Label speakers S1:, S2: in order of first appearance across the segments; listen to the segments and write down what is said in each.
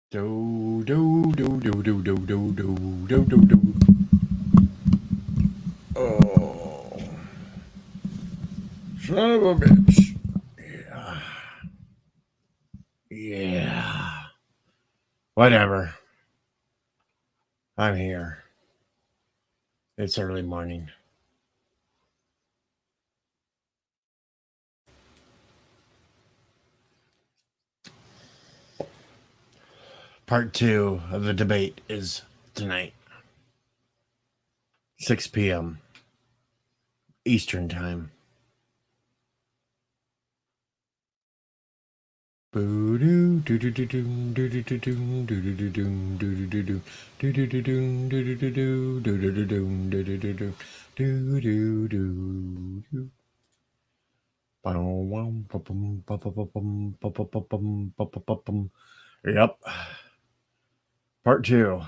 S1: Do do do do do do do do do do do. Oh, son of a bitch! Yeah, yeah. Whatever. I'm here. It's early morning. Part two of the debate is tonight, 6 p.m. Eastern Time. Yep. Part two,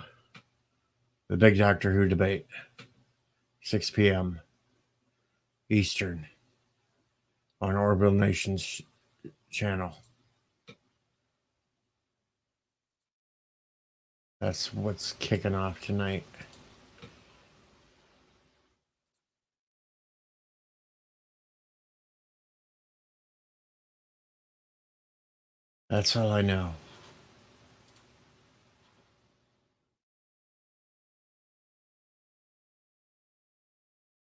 S1: the big Doctor Who debate, 6 p.m. Eastern on Orbital Nations channel. That's what's kicking off tonight. That's all I know.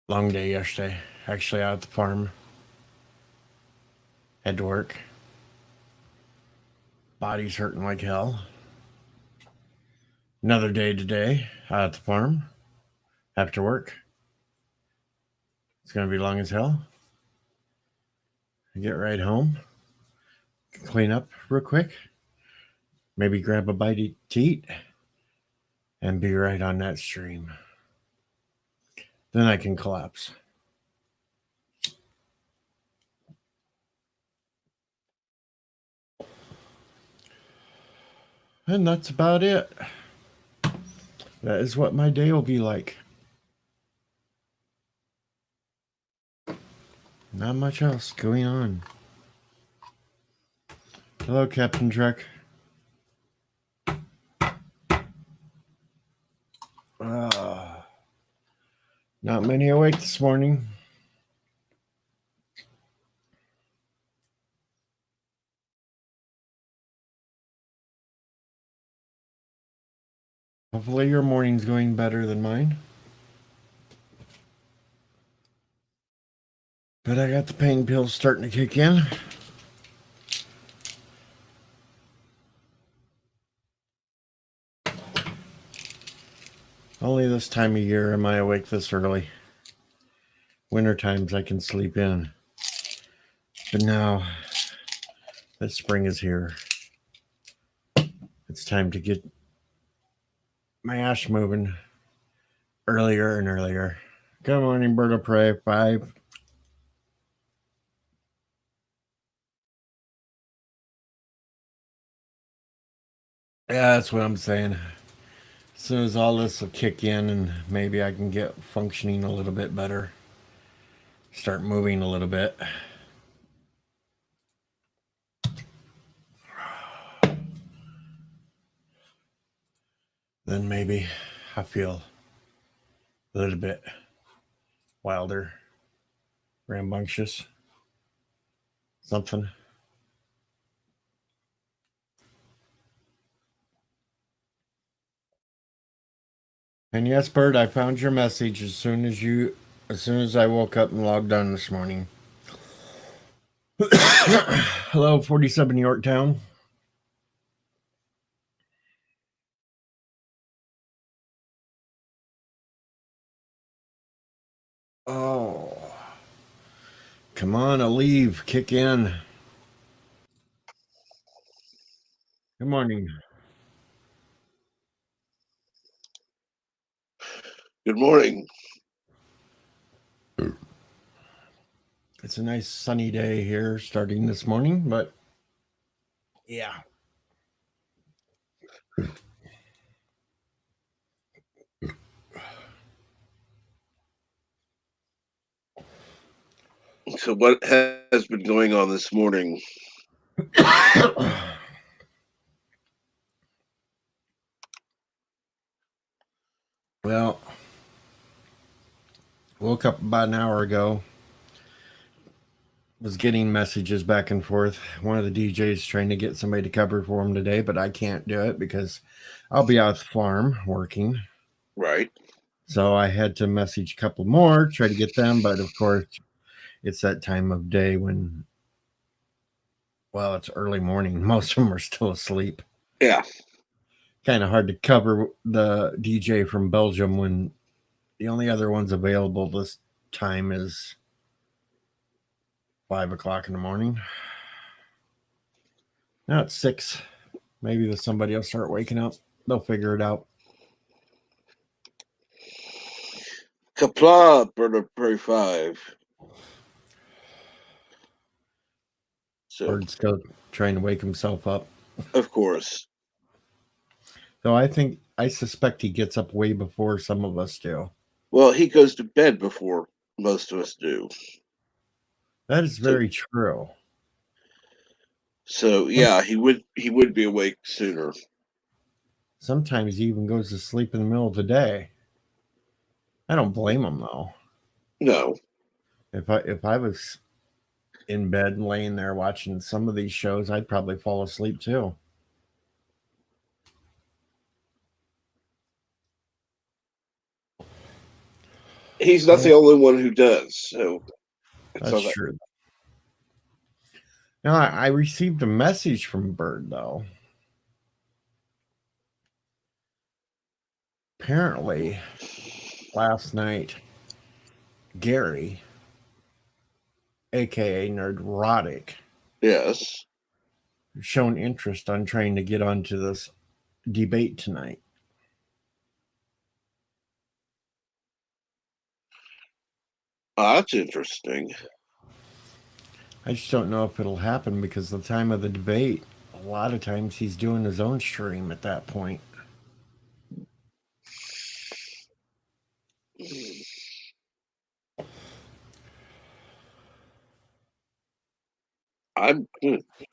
S1: Long day yesterday. Actually out at the farm. Had to work. Body's hurting like hell. Another day today out at the farm. After work. It's going to be long as hell. I get right home. Clean up real quick. Maybe grab a bite to eat. And be right on that stream. Then I can collapse. And that's about it. That is what my day will be like. Not much else going on. Hello, Captain Trek. Not many awake this morning. Hopefully your morning's going better than mine. But I got the pain pills starting to kick in. Only this time of year am I awake this early. Winter times I can sleep in. But now that spring is here, it's time to get my ass moving earlier and earlier. Good morning, Bird of Prey 5. Yeah, that's what I'm saying. As soon as all this will kick in and maybe I can get functioning a little bit better, start moving a little bit. Then maybe I feel a little bit wilder, rambunctious, something. And yes, Bird, I found your message as soon as I woke up and logged on this morning. Hello, 47 Yorktown. Oh, come on, Aleve, kick in. Good morning.
S2: Good morning.
S1: It's a nice sunny day here starting this morning, but yeah.
S2: So, what has been going on this morning?
S1: Well, woke up about an hour ago. Was getting messages back and forth. One of the DJs trying to get somebody to cover for him today, but I can't do it because I'll be out at the farm working.
S2: Right.
S1: So I had to message a couple more, try to get them. But of course, it's that time of day when, well, it's early morning. Most of them are still asleep.
S2: Yeah.
S1: Kind of hard to cover the DJ from Belgium when the only other ones available this time is 5 o'clock in the morning. Now it's 6. Maybe somebody will start waking up. They'll figure it out.
S2: Kapla, Bird of Prey 5. So,
S1: Bird's still trying to wake himself up.
S2: of course.
S1: So I suspect he gets up way before some of us do.
S2: Well, he goes to bed before most of us do.
S1: That is very true.
S2: So yeah, he would be awake sooner.
S1: Sometimes he even goes to sleep in the middle of the day. I don't blame him though.
S2: No.
S1: If I was in bed and laying there watching some of these shows, I'd probably fall asleep too.
S2: He's not the only one who does. So
S1: that's true. Now I received a message from Bird though. Apparently, last night, Gary, aka Nerdrotic,
S2: yes,
S1: shown interest on trying to get onto this debate tonight.
S2: That's interesting.
S1: I just don't know if it'll happen because the time of the debate, a lot of times he's doing his own stream at that point.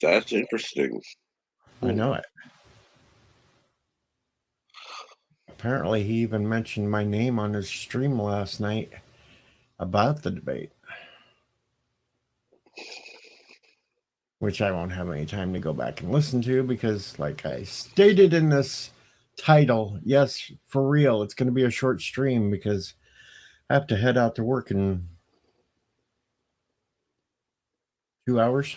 S2: That's interesting.
S1: I know it. Apparently, he even mentioned my name on his stream last night about the debate, which I won't have any time to go back and listen to because, like I stated in this title, yes, for real, it's going to be a short stream because I have to head out to work in 2 hours.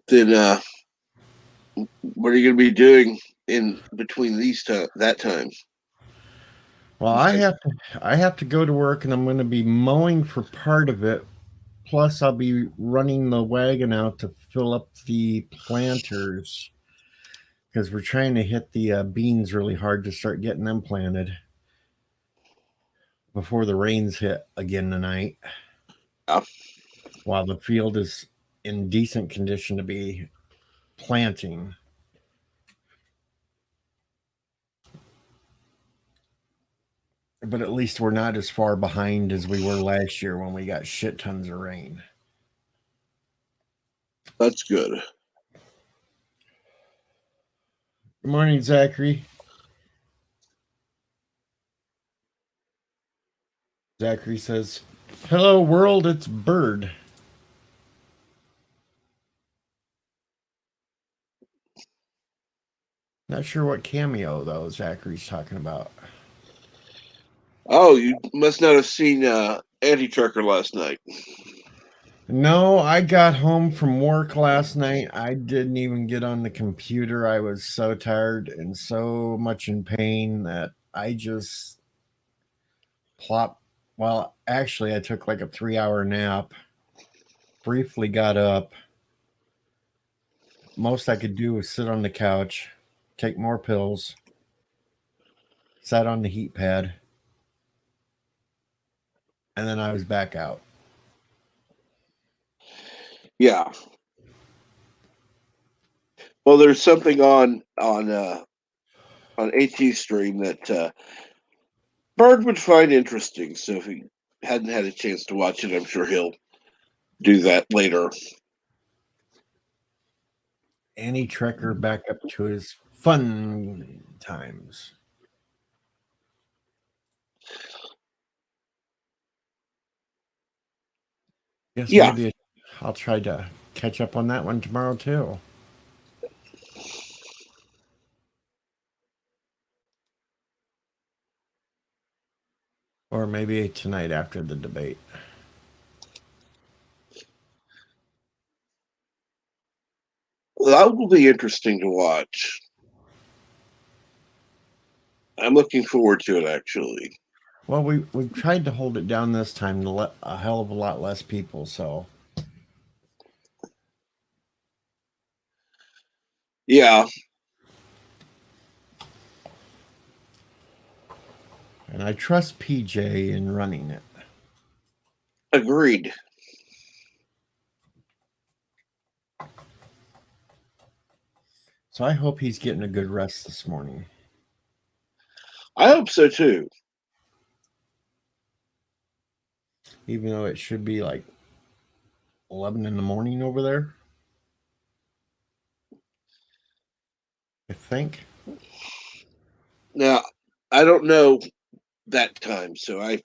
S2: Then what are you going to be doing in between that time?
S1: Well, I have to go to work and I'm going to be mowing for part of it. Plus, I'll be running the wagon out to fill up the planters because we're trying to hit the beans really hard to start getting them planted before the rains hit again tonight.
S2: Yeah.
S1: While the field is in decent condition to be planting. But at least we're not as far behind as we were last year when we got shit tons of rain.
S2: That's good.
S1: Good morning, Zachary. Zachary says, "Hello, world, it's Bird." Not sure what cameo, though, Zachary's talking about.
S2: Oh, you must not have seen Anti-Trucker last night.
S1: No, I got home from work last night. I didn't even get on the computer. I was so tired and so much in pain that I just plopped. Well, actually, I took like a 3-hour nap, briefly got up. Most I could do was sit on the couch, take more pills, sat on the heat pad, and then I was back out.
S2: Yeah. Well, there's something on AT stream that Bird would find interesting. So if he hadn't had a chance to watch it, I'm sure he'll do that later.
S1: Annie Trekker back up to his fun times. Guess
S2: Yeah.
S1: maybe I'll try to catch up on that one tomorrow too. Or maybe tonight after the debate.
S2: That will be interesting to watch. I'm looking forward to it, actually.
S1: Well, we've tried to hold it down this time to let a hell of a lot less people, so
S2: Yeah.
S1: and I trust PJ in running it.
S2: Agreed.
S1: So I hope he's getting a good rest this morning.
S2: I hope so too.
S1: Even though it should be like 11 in the morning over there. I think.
S2: Now, I don't know that time, so I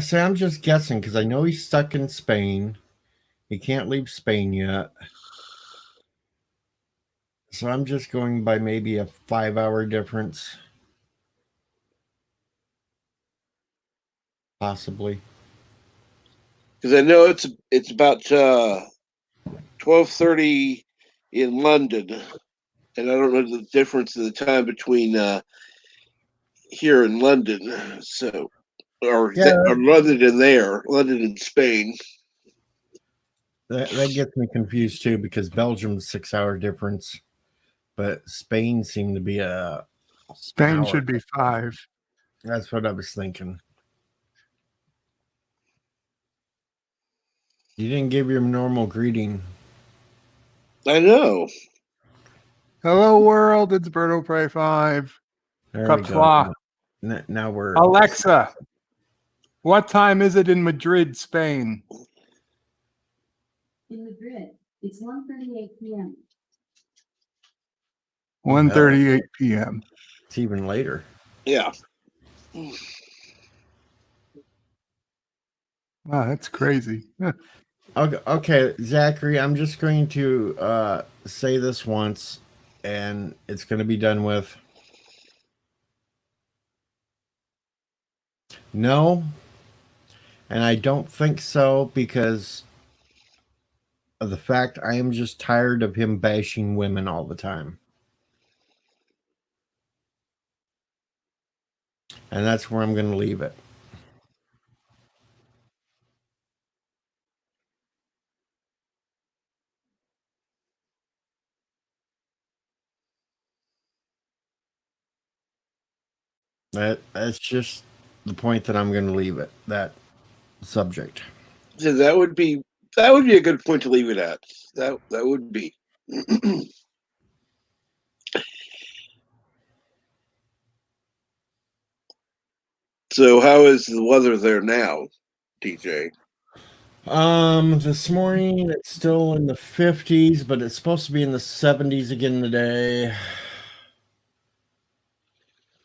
S1: say I'm just guessing because I know he's stuck in Spain. He can't leave Spain yet. So I'm just going by maybe a 5-hour difference. Possibly.
S2: because I know it's about 12:30 in London, and I don't know the difference in the time between here in London, so or London and there, London and Spain.
S1: That gets me confused too because Belgium's 6-hour difference, but Spain seemed to be a
S3: Spain should be 5.
S1: That's what I was thinking. You didn't give your normal greeting.
S2: I know.
S3: Hello, world. It's Berto Prey 5.
S1: There we go. Now we're
S3: Alexa. What time is it in Madrid, Spain?
S4: In Madrid, it's 1:38 p.m.
S3: 1:38 p.m.
S1: It's even later.
S2: Yeah.
S3: Wow, that's crazy.
S1: Okay, Zachary, I'm just going to say this once, and it's going to be done with. No, and I don't think so because of the fact I am just tired of him bashing women all the time. And that's where I'm going to leave it. That's just the point that I'm going to leave it, that subject.
S2: So that would be a good point to leave it at. That would be. So how is the weather there now, DJ?
S1: This morning it's still in the 50s, but it's supposed to be in the 70s again today.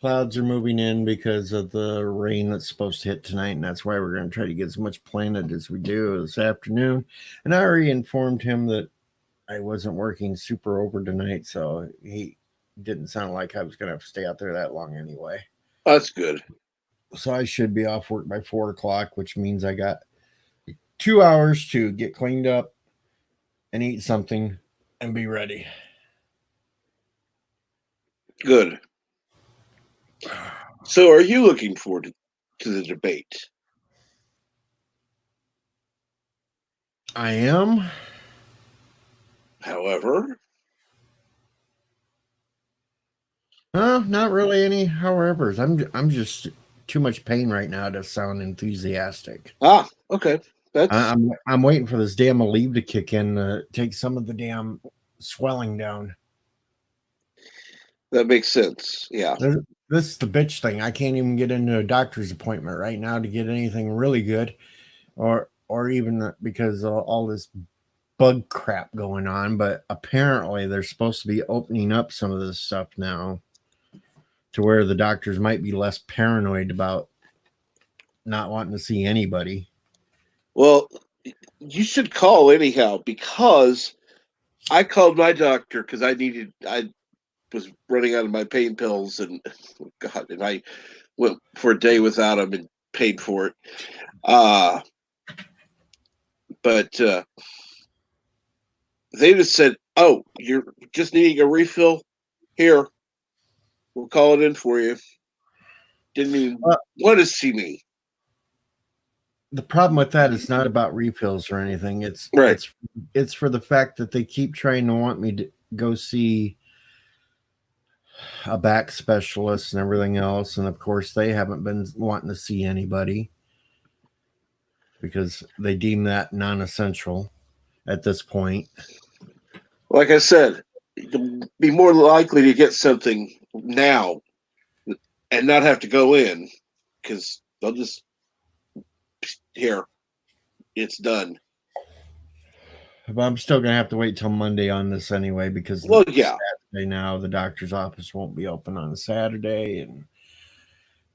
S1: Clouds are moving in because of the rain that's supposed to hit tonight, and that's why we're going to try to get as much planted as we do this afternoon. And I already informed him that I wasn't working super over tonight, so he didn't sound like I was going to have to stay out there that long anyway.
S2: That's good.
S1: So I should be off work by 4 o'clock, which means I got 2 hours to get cleaned up and eat something and be ready.
S2: Good. So are you looking forward to the debate?
S1: I am.
S2: However,
S1: Not really any howevers. I'm just too much pain right now to sound enthusiastic.
S2: Okay. That's
S1: I'm waiting for this damn Aleve to kick in to take some of the damn swelling down.
S2: that makes sense. Yeah.
S1: This is the bitch thing. I can't even get into a doctor's appointment right now to get anything really good, or even because all this bug crap going on, but apparently they're supposed to be opening up some of this stuff now to where the doctors might be less paranoid about not wanting to see anybody.
S2: Well, you should call anyhow, because I called my doctor because I was running out of my pain pills, and God, and I went for a day without them and paid for it. But they just said, "Oh, you're just needing a refill. Here, we'll call it in for you." Didn't even want to see me.
S1: The problem with that is not about refills or anything. It's
S2: Right.
S1: it's for the fact that they keep trying to want me to go see a back specialist and everything else, and of course they haven't been wanting to see anybody because they deem that non-essential at this point.
S2: Like I said, you'll be more likely to get something now and not have to go in, because they'll just, here, it's done.
S1: But I'm still gonna have to wait till Monday on this anyway, because
S2: Well, yeah.
S1: Saturday now the doctor's office won't be open on Saturday,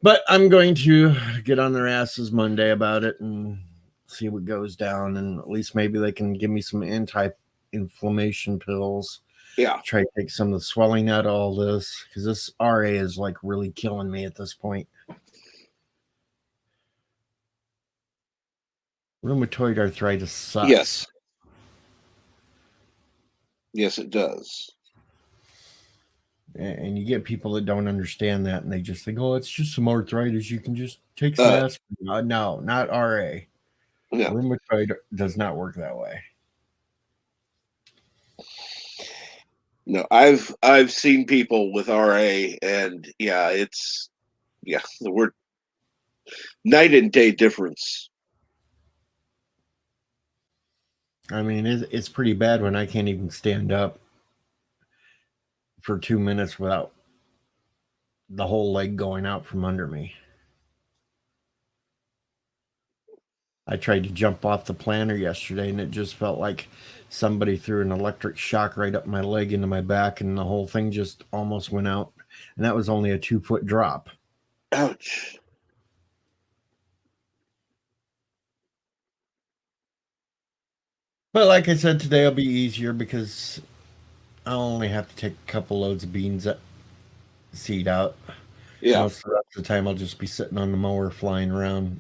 S1: but I'm going to get on their asses Monday about it and see what goes down, and at least maybe they can give me some anti-inflammation pills.
S2: Yeah.
S1: Try to take some of the swelling out of all this, because this RA is like really killing me at this point. Rheumatoid arthritis sucks.
S2: Yes. Yes, it does.
S1: And you get people that don't understand that, and they just think, "Oh, it's just some arthritis. You can just take some aspirin." No, not RA.
S2: No.
S1: Rheumatoid does not work that way.
S2: No, I've seen people with RA, and the word night and day difference.
S1: I mean, it's pretty bad when I can't even stand up for 2 minutes without the whole leg going out from under me. I tried to jump off the planter yesterday, and it just felt like somebody threw an electric shock right up my leg into my back, and the whole thing just almost went out. And that was only a 2-foot drop.
S2: Ouch.
S1: But like I said, today will be easier because I'll only have to take a couple loads of beans seed out.
S2: Yeah.
S1: Most of the rest of the time I'll just be sitting on the mower flying around,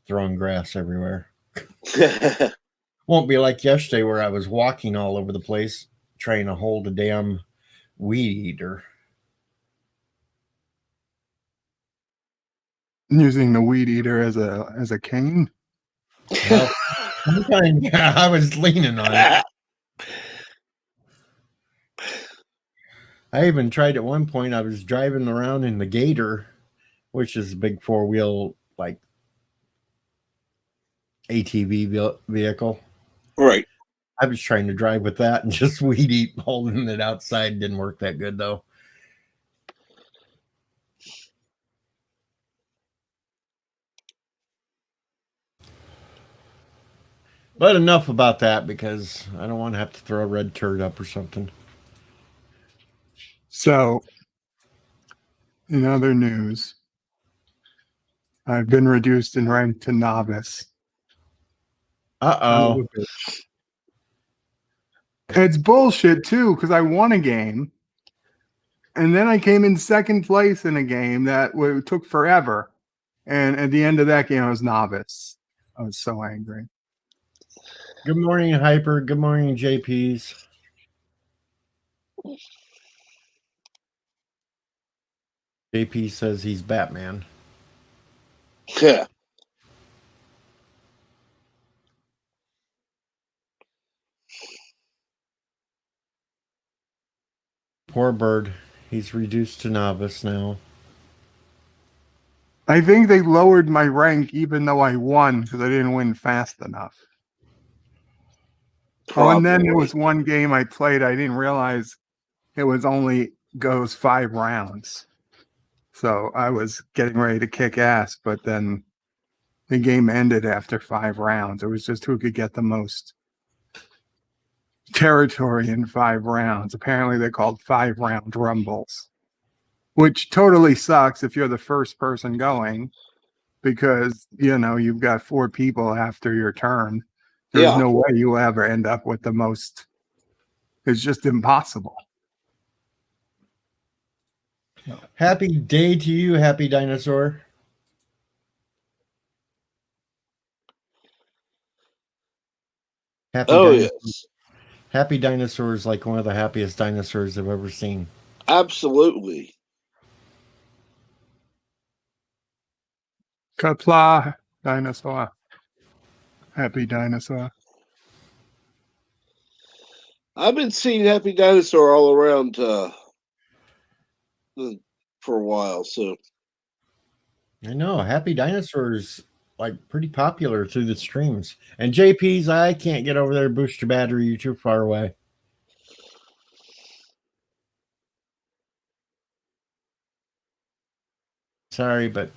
S1: throwing grass everywhere. Won't be like yesterday where I was walking all over the place trying to hold a damn weed eater.
S3: Using the weed eater as a cane.
S1: Well, yeah, I was leaning on it. I even tried at one point. I was driving around in the Gator, which is a big 4-wheel like ATV vehicle.
S2: Right.
S1: I was trying to drive with that and just weed eat, holding it outside. Didn't work that good though. But enough about that, because I don't want to have to throw a red turd up or something.
S3: So, in other news, I've been reduced in rank to novice.
S1: Uh-oh.
S3: It's bullshit, too, because I won a game, and then I came in second place in a game that took forever. And at the end of that game, I was novice. I was so angry.
S1: Good morning, Hyper. Good morning, JPs. JP says he's Batman.
S2: Yeah.
S1: Poor bird. He's reduced to novice now.
S3: I think they lowered my rank even though I won because I didn't win fast enough.
S2: Probably.
S3: Oh, and then there was one game I played. I didn't realize it was only goes 5 rounds. So I was getting ready to kick ass, but then the game ended after 5 rounds. It was just who could get the most territory in 5 rounds. Apparently, they're called 5-round rumbles, which totally sucks if you're the first person going because, you've got 4 people after your turn. There's
S2: Yeah.
S3: no way you'll ever end up with the most. It's just impossible.
S1: Happy day to you, Happy Dinosaur. Happy Dinosaur.
S2: Yes.
S1: Happy Dinosaur is like one of the happiest dinosaurs I've ever seen.
S2: Absolutely.
S3: Kapla dinosaur. Happy dinosaur.
S2: I've been seeing Happy Dinosaur all around for a while, so
S1: I know. Happy Dinosaur's like pretty popular through the streams. And JP's, I can't get over there to boost your battery. You're too far away. Sorry, but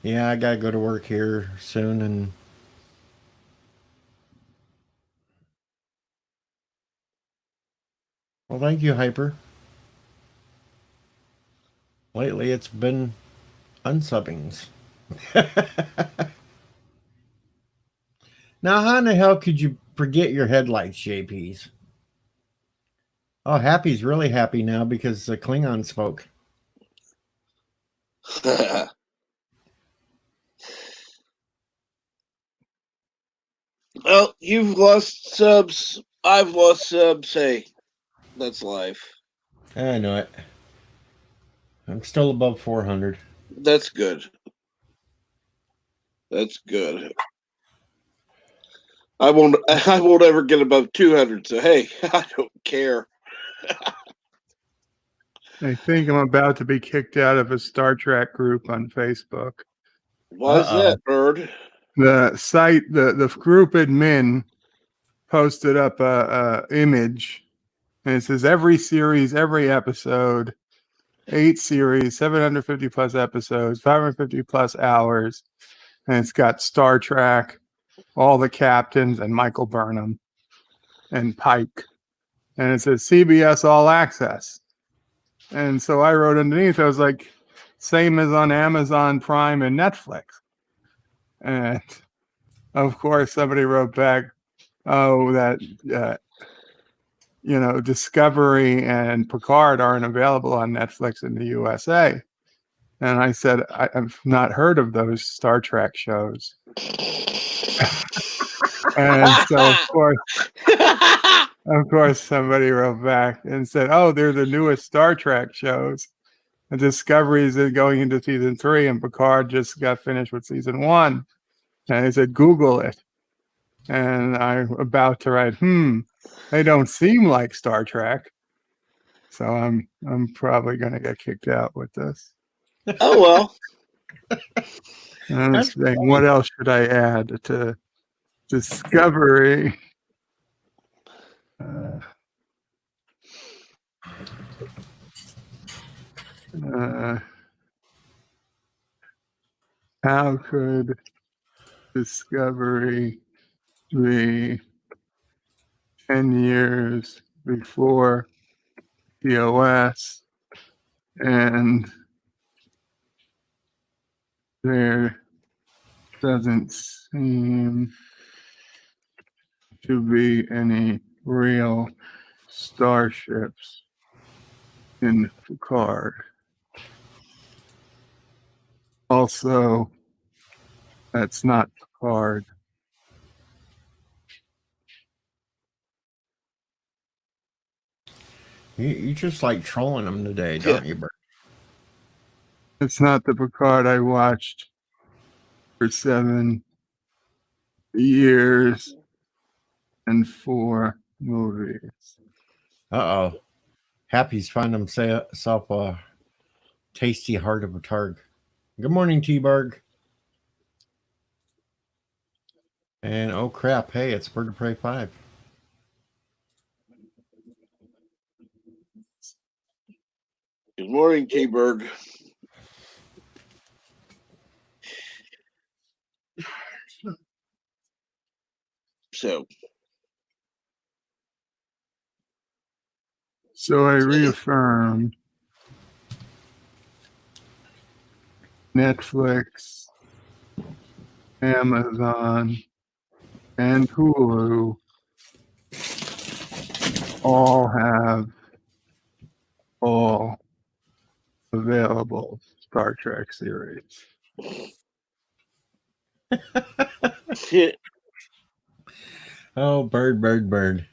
S1: yeah, I gotta go to work here soon. And well, thank you, Hyper. Lately, it's been unsubbings. Now, how in the hell could you forget your headlights, JP's? Oh, Happy's really happy now because the Klingon spoke.
S2: well, you've lost subs. I've lost subs. Hey, that's life.
S1: I know it. I'm still above 400.
S2: That's good. That's good. I won't ever get above 200. So hey, I don't care.
S3: I think I'm about to be kicked out of a Star Trek group on Facebook.
S2: Why is that, Bird?
S3: The site, the group admin posted up a image, and it says every series, every episode, 8 series, 750 plus episodes, 550 plus hours, and it's got Star Trek, all the captains, and Michael Burnham and Pike, and it says CBS All Access. And so I wrote underneath, I was like, same as on Amazon Prime and Netflix. And of course, somebody wrote back, oh, that, Discovery and Picard aren't available on Netflix in the USA. And I said, I've not heard of those Star Trek shows. And so, of course, somebody wrote back and said, oh, they're the newest Star Trek shows. And Discovery is going into season 3, and Picard just got finished with season 1. And I said, Google it. And I'm about to write, they don't seem like Star Trek. So I'm probably going to get kicked out with this.
S2: Oh, well.
S3: And saying, what else should I add to Discovery? How could Discovery be 10 years before TOS, and there doesn't seem to be any real starships in Picard. Also, that's not Picard.
S1: You just like trolling them today, don't you, Bert?
S3: It's not the Picard I watched for 7 years and 4 movies.
S1: Uh-oh. Happy's found himself a tasty heart of a targ. Good morning, T-Barg. And oh crap, hey, it's Bird of Prey 5.
S2: Good morning, T-Berg. So,
S3: So I reaffirm Netflix, Amazon, and Hulu all have all available Star Trek series.
S1: Oh, bird.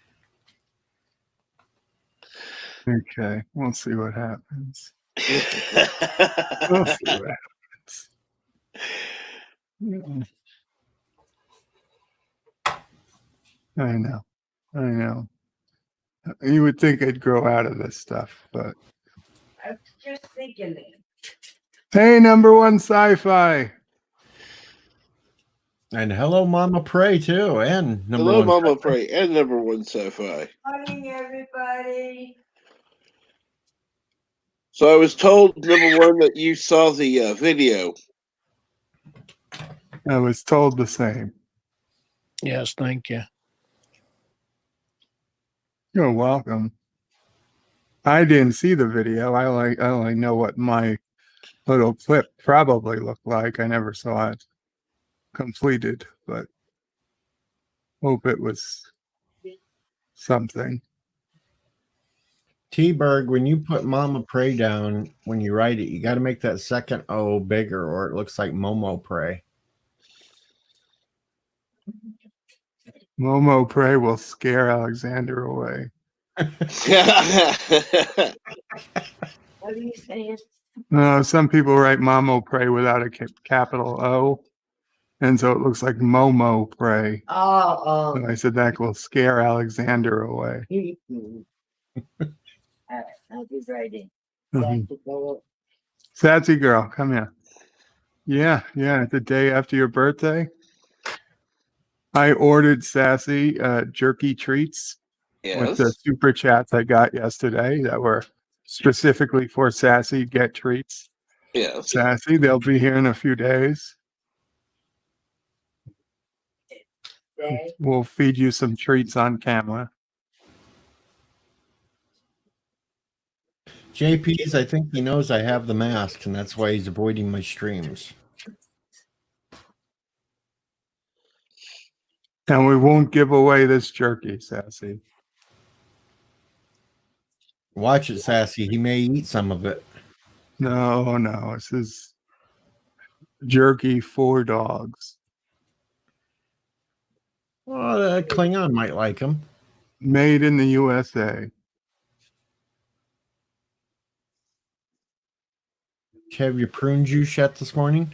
S3: Okay, we'll see what happens. We'll see what happens. I know. You would think I'd grow out of this stuff, but
S5: I was just thinking that.
S3: hey, number one sci-fi.
S1: And hello, Mama Pray too, and number
S2: Hello,
S1: one.
S2: Mama Pray, and number one sci-fi.
S5: Morning, everybody.
S2: So I was told, number one, that you saw the video.
S3: I was told the same.
S6: Yes, thank you.
S3: You're welcome. I didn't see the video. I only know what my little clip probably looked like. I never saw it completed, but hope it was something.
S1: T-Berg, when you put Mama Pray down, when you write it, you got to make that second O bigger, or it looks like Momo Pray.
S3: Momo Pray will scare Alexander away.
S5: What are you saying?
S3: No, some people write Momo Pray without a capital O, and so it looks like Momo Pray.
S5: Oh,
S3: And I said that will scare Alexander away.
S5: I'll be ready.
S3: Mhm. Sassy girl, come here. Yeah, the day after your birthday. I ordered Sassy jerky treats with the
S2: Yes.
S3: super chats I got yesterday that were specifically for Sassy. Get treats.
S2: Yes.
S3: Sassy, they'll be here in a few days.
S5: Day.
S3: We'll feed you some treats on camera.
S1: JP's, I think he knows I have the mask, and that's why he's avoiding my streams.
S3: And we won't give away this jerky, Sassy.
S1: Watch it, Sassy. He may eat some of it.
S3: No, this is jerky for dogs.
S1: Well, the Klingon might like him.
S3: Made in the USA.
S1: Did you have your prune juice yet this morning?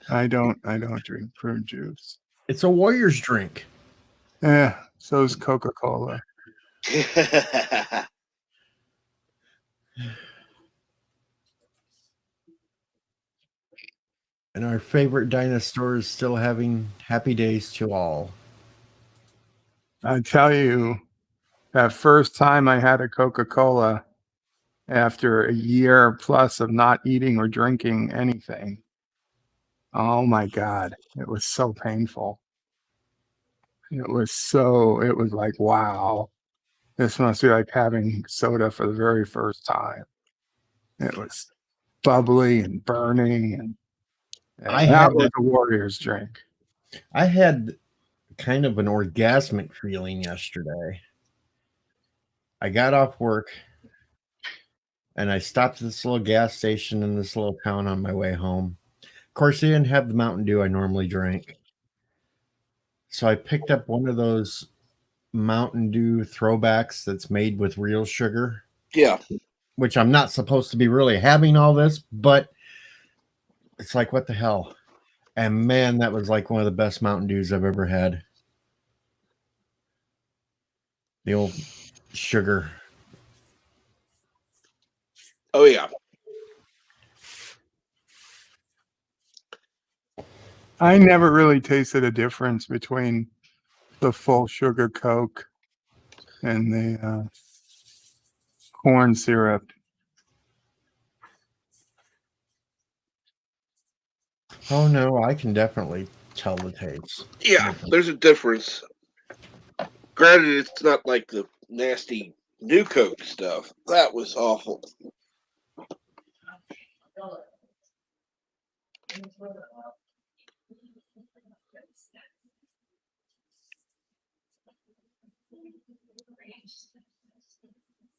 S3: I don't drink prune juice.
S1: It's a Warriors drink.
S3: Yeah, so's Coca-Cola.
S1: And our favorite dinosaur is still having happy days to all.
S3: I tell you, that first time I had a Coca-Cola after a year plus of not eating or drinking anything, oh my God, it was so painful. It was like, wow, this must be like having soda for the very first time. It was bubbly and burning, and that was a Warriors drink.
S1: I had kind of an orgasmic feeling yesterday. I got off work and I stopped at this little gas station in this little town on my way home. Of course, they didn't have the Mountain Dew I normally drank. So I picked up one of those Mountain Dew throwbacks that's made with real sugar.
S2: Yeah.
S1: Which I'm not supposed to be really having all this, but it's like, what the hell? And man, that was like one of the best Mountain Dews I've ever had. The old sugar.
S2: Oh, yeah.
S3: I never really tasted a difference between the full sugar Coke and the corn syrup.
S1: Oh no, I can definitely tell the taste.
S2: Yeah, there's a difference. Granted, it's not like the nasty New Coke stuff. That was awful.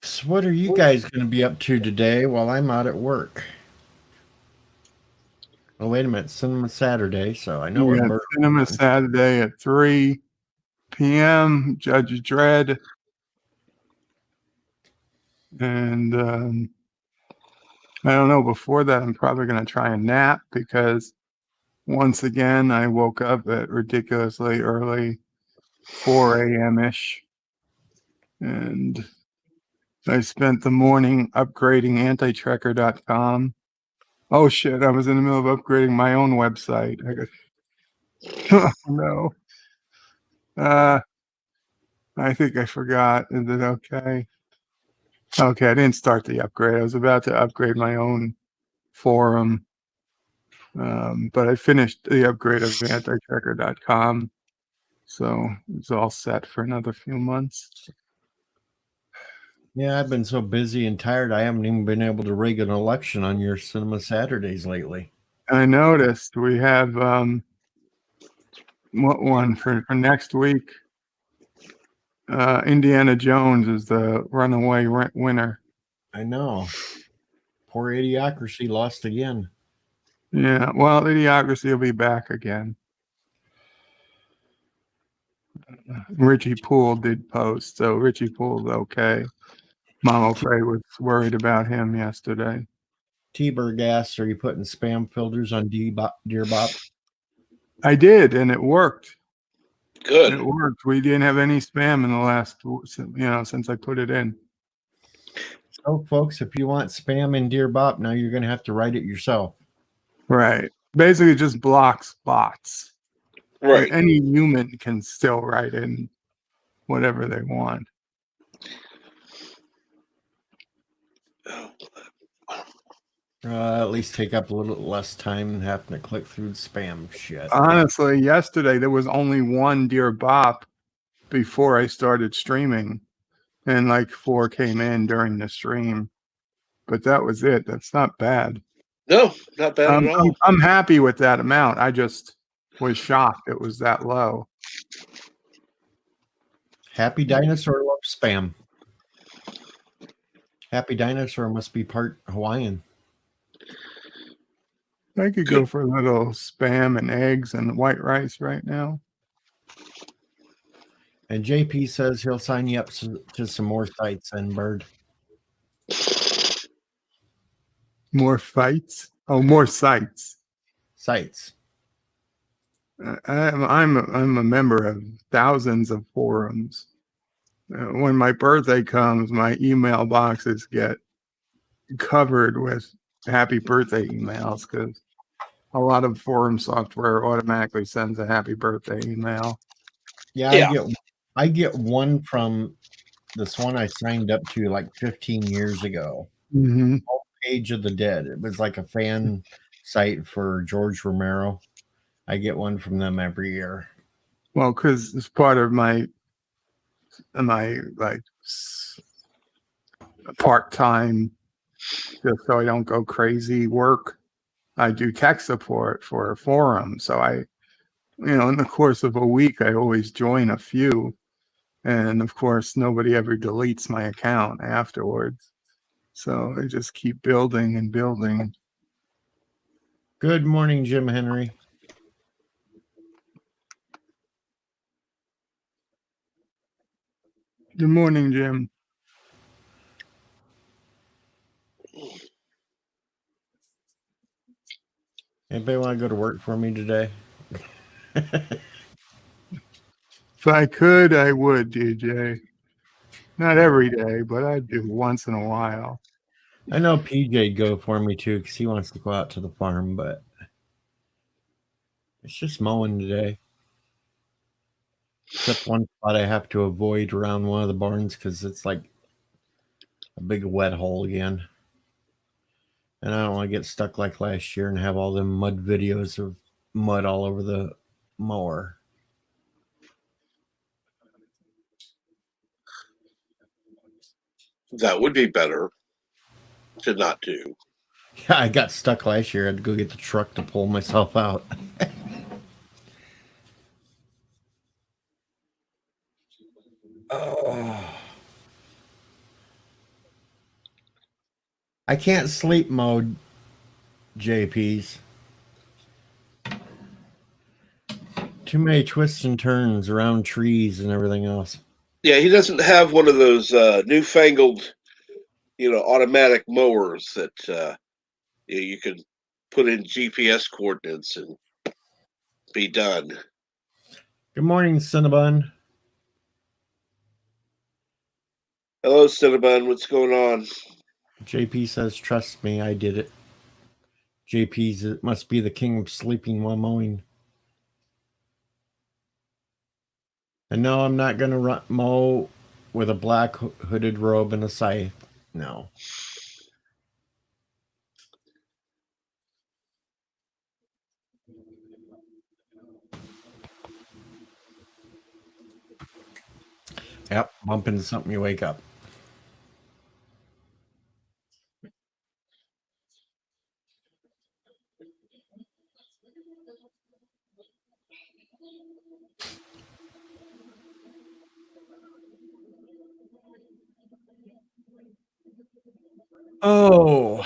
S1: So what are you guys going to be up to today while I'm out at work? Oh, wait a minute. Cinema Saturday, so I know
S3: We
S1: what
S3: got
S1: Bert
S3: Cinema
S1: wants.
S3: Saturday at 3 p.m. Judge Dredd. And I don't know. Before that, I'm probably going to try and nap because once again, I woke up at ridiculously early, 4 a.m. ish. And I spent the morning upgrading antitrekker.com. Oh shit, I was in the middle of upgrading my own website. Oh no. I think I forgot. Is it okay? Okay, I didn't start the upgrade. I was about to upgrade my own forum. But I finished the upgrade of antitrekker.com. So it's all set for another few months.
S1: Yeah, I've been so busy and tired, I haven't even been able to rig an election on your Cinema Saturdays lately.
S3: I noticed we have what one for next week? Indiana Jones is the runaway winner.
S1: I know. Poor Idiocracy lost again.
S3: Yeah, well, Idiocracy will be back again. Richie Poole did post, so Richie Poole's okay. Mama Frey was worried about him yesterday.
S1: T-Bird gas, are you putting spam filters on Dear Bop?
S3: I did, and it worked.
S2: Good.
S3: It worked. We didn't have any spam in the last, since I put it in.
S1: So, folks, if you want spam in Dear Bop, now you're going to have to write it yourself.
S3: Right. Basically, it just blocks bots.
S2: Right.
S3: Any human can still write in whatever they want.
S1: At least take up a little less time than having to click through spam shit.
S3: Honestly, yesterday there was only one Dear Bop before I started streaming, and like 4 came in during the stream. But that was it. That's not bad.
S2: No, not bad at all.
S3: I'm happy with that amount. I just was shocked it was that low.
S1: Happy Dinosaur loves spam. Happy Dinosaur must be part Hawaiian.
S3: I could go for a little spam and eggs and white rice right now.
S1: And JP says he'll sign you up to some more sites and Bird.
S3: More fights? Oh, more sites.
S1: Sites.
S3: I'm a member of thousands of forums. When my birthday comes, my email boxes get covered with happy birthday emails because a lot of forum software automatically sends a happy birthday email.
S1: Yeah. I get one from this one I signed up to like 15 years ago.
S3: Mm-hmm.
S1: Age of the Dead. It was like a fan site for George Romero. I get one from them every year.
S3: Well, because it's part of my like part-time, just so I don't go crazy work. I do tech support for a forum. So in the course of a week, I always join a few. And of course, nobody ever deletes my account afterwards. So I just keep building and building.
S1: Good morning, Jim Henry.
S3: Good morning, Jim.
S1: Anybody want to go to work for me today?
S3: If I could, I would, DJ. Not every day, but I'd do once in a while.
S1: I know PJ'd go for me too because he wants to go out to the farm, but it's just mowing today. Except one spot I have to avoid around one of the barns because it's like a big wet hole again. And I don't want to get stuck like last year and have all them mud videos of mud all over the mower.
S2: That would be better to not do.
S1: Yeah, I got stuck last year. I had to go get the truck to pull myself out. Oh. I can't sleep mode JP's. Too many twists and turns around trees and everything else.
S2: Yeah, he doesn't have one of those newfangled, automatic mowers that you can put in GPS coordinates and be done.
S1: Good morning, Cinnabon.
S2: Hello, Cinnabon. What's going on?
S1: JP says, trust me, I did it. JP's must be the king of sleeping while mowing. And no, I'm not going to mow with a black hooded robe and a scythe. No. Yep, bump into something, you wake up. Oh.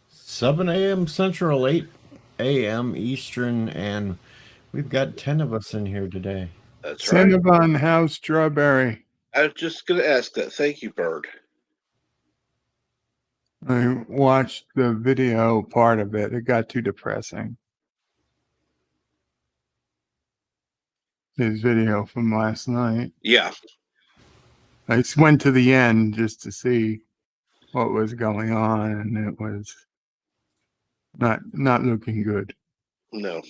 S1: 7 a.m. Central, 8 a.m. Eastern, and we've got 10 of us in here today.
S2: That's right.
S3: Cinnabon House Strawberry.
S2: I was just going to ask that. Thank you, Bird.
S3: I watched the video part of it. It got too depressing. His video from last night.
S2: Yeah.
S3: I just went to the end just to see what was going on, and it was not looking good.
S2: No.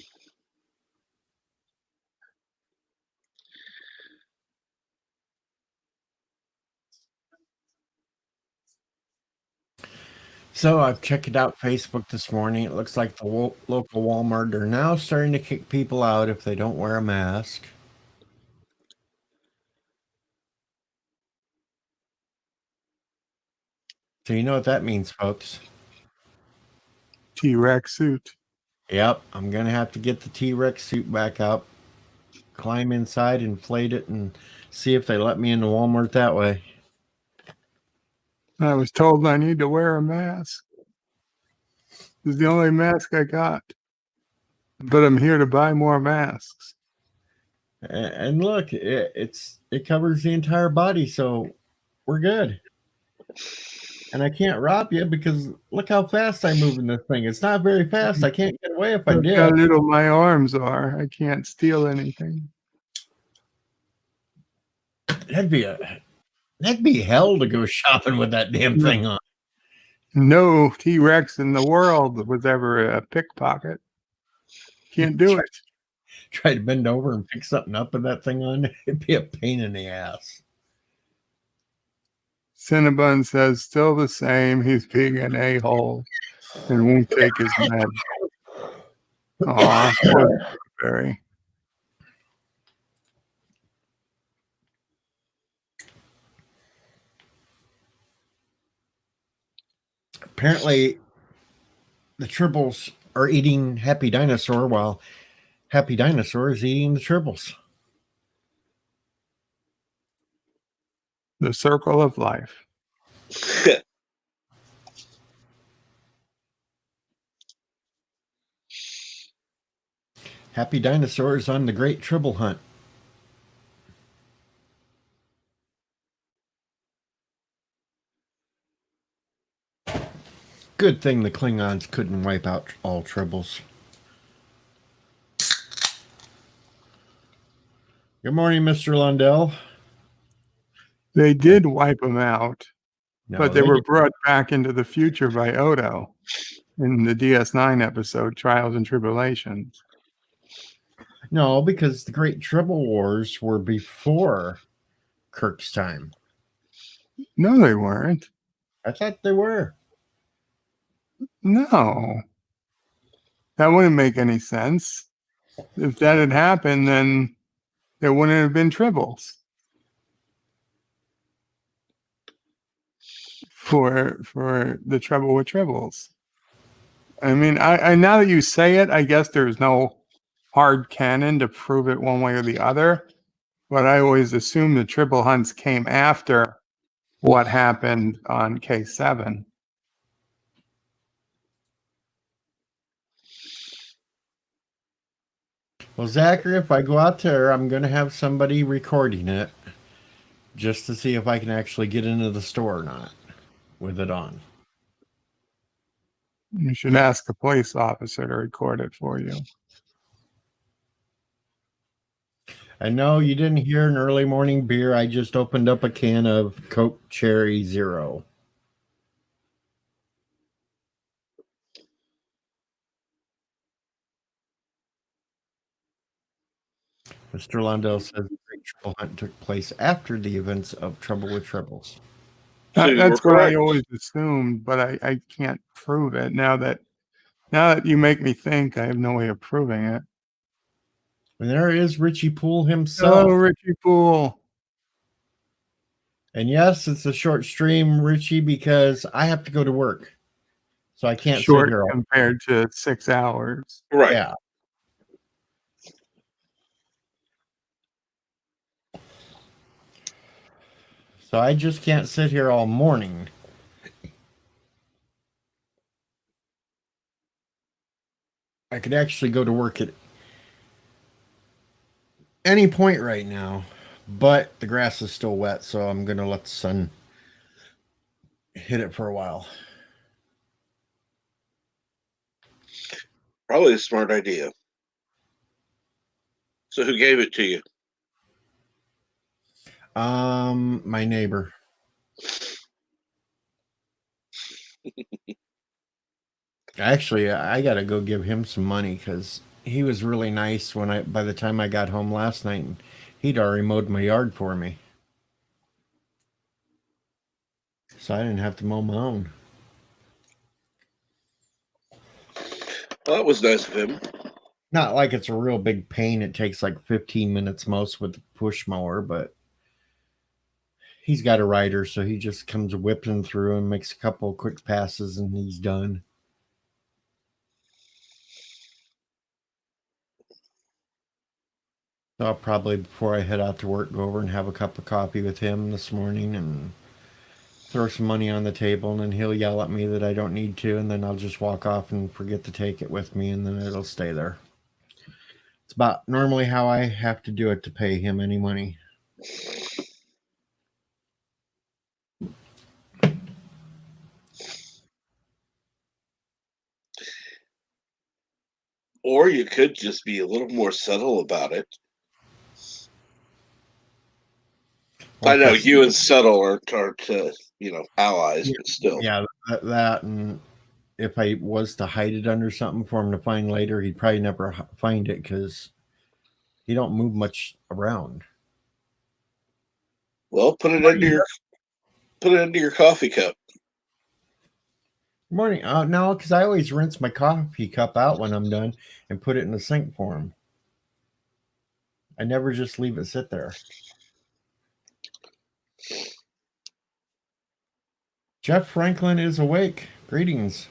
S1: So I've checked out Facebook this morning. It looks like the local Walmart are now starting to kick people out if they don't wear a mask. So you know what that means, folks.
S3: T-Rex suit.
S1: Yep, I'm going to have to get the T-Rex suit back out, climb inside, inflate it, and see if they let me into Walmart that way.
S3: I was told I need to wear a mask. This is the only mask I got. But I'm here to buy more masks.
S1: And look, it covers the entire body, so we're good. And I can't rob you because look how fast I move in this thing. It's not very fast. I can't get away if I
S3: Look
S1: did.
S3: how little my arms are. I can't steal anything.
S1: That'd be hell to go shopping with that damn thing on.
S3: No T-Rex in the world was ever a pickpocket. Can't do it.
S1: Try to bend over and pick something up with that thing on. It'd be a pain in the ass.
S3: Cinnabon says still the same. He's being an a-hole and won't take his meds. Aw, poor Barry.
S1: Apparently, the Tribbles are eating Happy Dinosaur while Happy Dinosaur is eating the Tribbles.
S3: The circle of life.
S1: Happy Dinosaur is on the Great Tribble Hunt. Good thing the Klingons couldn't wipe out all Tribbles. Good morning, Mr. Lundell.
S3: They did wipe them out,
S1: No,
S3: but they were
S1: didn't.
S3: brought back into the future by Odo in the DS9 episode, Trials and Tribulations.
S1: No, because the Great Tribble Wars were before Kirk's time.
S3: No, they weren't.
S1: I thought they were.
S3: No. That wouldn't make any sense. If that had happened, then there wouldn't have been Tribbles. for the Trouble with Tribbles. I mean, I now that you say it, I guess there's no hard canon to prove it one way or the other. But I always assumed the triple hunts came after what happened on K7.
S1: Well, Zachary, if I go out there, I'm going to have somebody recording it just to see if I can actually get into the store or not with it on.
S3: You should ask a police officer to record it for you.
S1: I know you didn't hear an early morning beer. I just opened up a can of Coke Cherry Zero. Mr. Londell says the Great Triple Hunt took place after the events of Trouble with Tribbles.
S2: So you
S3: That's
S2: were
S3: what I
S2: correct.
S3: always assumed, but I can't prove it. Now that you make me think, I have no way of proving it.
S1: And there is Richie Poole himself.
S3: Hello, Richie Poole.
S1: And yes, it's a short stream, Richie, because I have to go to work. So I can't
S3: Short
S1: sit here.
S3: compared to 6 hours.
S2: Right.
S1: Yeah. So I just can't sit here all morning. I could actually go to work at any point right now, but the grass is still wet, so I'm going to let the sun hit it for a while.
S2: Probably a smart idea. So who gave it to you?
S1: My neighbor. Actually, I got to go give him some money because he was really nice by the time I got home last night, and he'd already mowed my yard for me. So I didn't have to mow my own.
S2: Well, that was nice of him.
S1: Not like it's a real big pain. It takes like 15 minutes most with the push mower, but he's got a rider, so he just comes whipping through and makes a couple of quick passes and he's done. So I'll probably, before I head out to work, go over and have a cup of coffee with him this morning and throw some money on the table, and then he'll yell at me that I don't need to, and then I'll just walk off and forget to take it with me, and then it'll stay there. It's about normally how I have to do it to pay him any money.
S2: Or you could just be a little more subtle about it.
S1: Well,
S2: I know you and subtle aren't allies,
S1: yeah,
S2: but still.
S1: Yeah, that, and if I was to hide it under something for him to find later, he'd probably never find it because he don't move much around.
S2: Well, put it under your coffee cup.
S1: Morning. No, because I always rinse my coffee cup out when I'm done and put it in the sink for him. I never just leave it sit there. Jeff Franklin is awake. Greetings.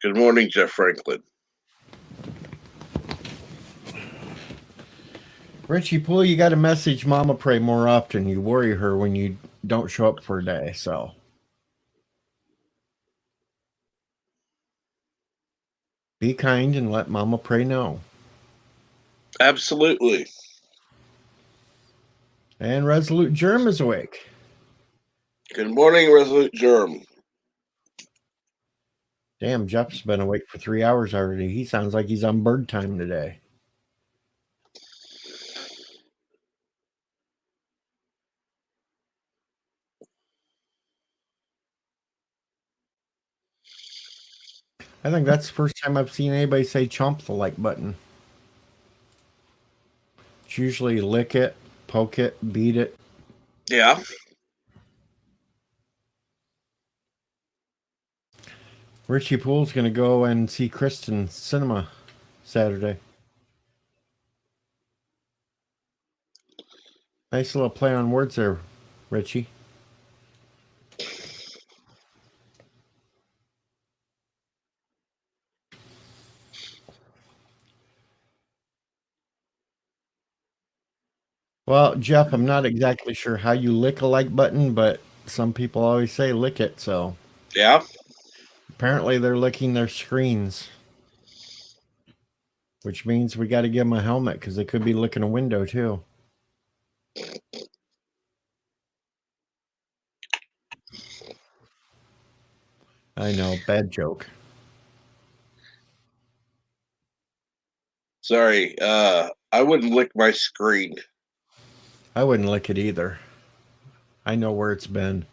S2: Good morning, Jeff Franklin.
S1: Richie Poole, you got to message Mama Pray more often. You worry her when you don't show up for a day. So be kind and let Mama Pray know.
S2: Absolutely.
S1: And Resolute Germ is awake.
S2: Good morning, Resolute Germ.
S1: Damn, Jeff's been awake for 3 hours already. He sounds like he's on bird time today. I think that's the first time I've seen anybody say chomp the like button. It's usually lick it, poke it, beat it.
S2: Yeah.
S1: Richie Poole's going to go and see Kristen Cinema Saturday. Nice little play on words there, Richie. Well, Jeff, I'm not exactly sure how you lick a like button, but some people always say lick it, so
S2: Yeah.
S1: apparently they're licking their screens, which means we got to give them a helmet because they could be licking a window too. I know, bad joke.
S2: Sorry. I wouldn't lick my screen.
S1: I wouldn't lick it either. I know where it's been.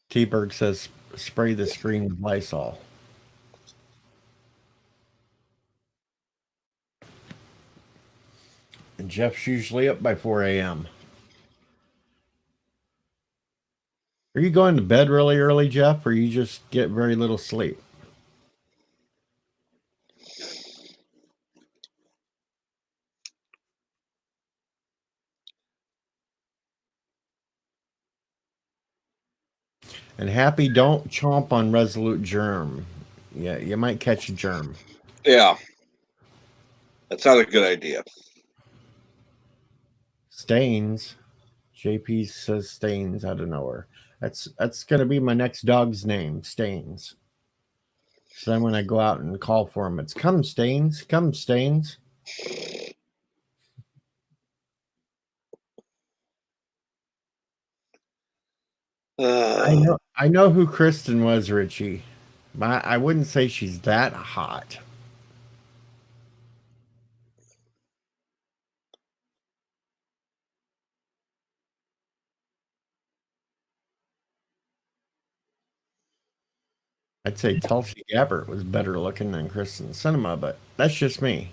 S1: T-Berg says spray the screen with Lysol. And Jeff's usually up by 4 a.m. Are you going to bed really early, Jeff, or you just get very little sleep? And Happy, don't chomp on Resolute Germ. Yeah, you might catch a germ.
S2: Yeah. That's not a good idea.
S1: Stains. JP says Stains out of nowhere. That's gonna be my next dog's name, Stains. So then when I go out and call for him, it's come Stains, come Stains. I know who Kristen was, Richie. But I wouldn't say she's that hot. I'd say Tulsi Gabbard was better looking than Kristen Cinema, but that's just me.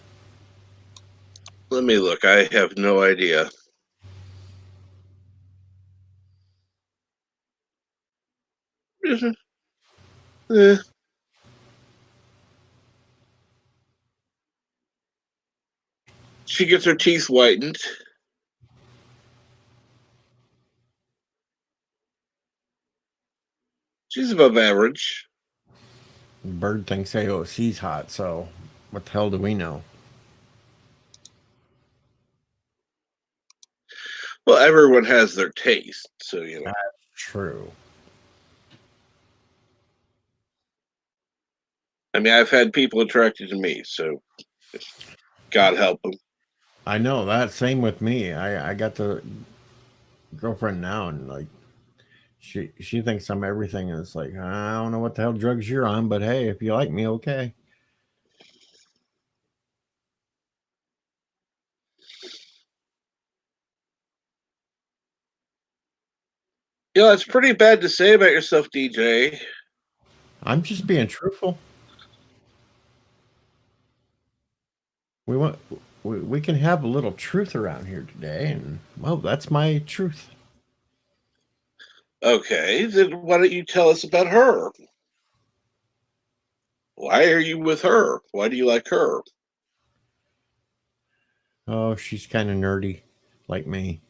S2: Let me look. I have no idea. Eh. She gets her teeth whitened. She's above average.
S1: Bird thinks AOC's hot, so what the hell do we know?
S2: Well, everyone has their taste, so you know.
S1: True.
S2: I mean, I've had people attracted to me, so God help them.
S1: I know that. Same with me. I got the girlfriend now, and like she thinks I'm everything. And it's like I don't know what the hell drugs you're on, but hey, if you like me, okay.
S2: Yeah, it's pretty bad to say about yourself, DJ.
S1: I'm just being truthful. We can have a little truth around here today, and well, that's my truth.
S2: Okay, then why don't you tell us about her? Why are you with her? Why do you like her?
S1: Oh, she's kind of nerdy, like me.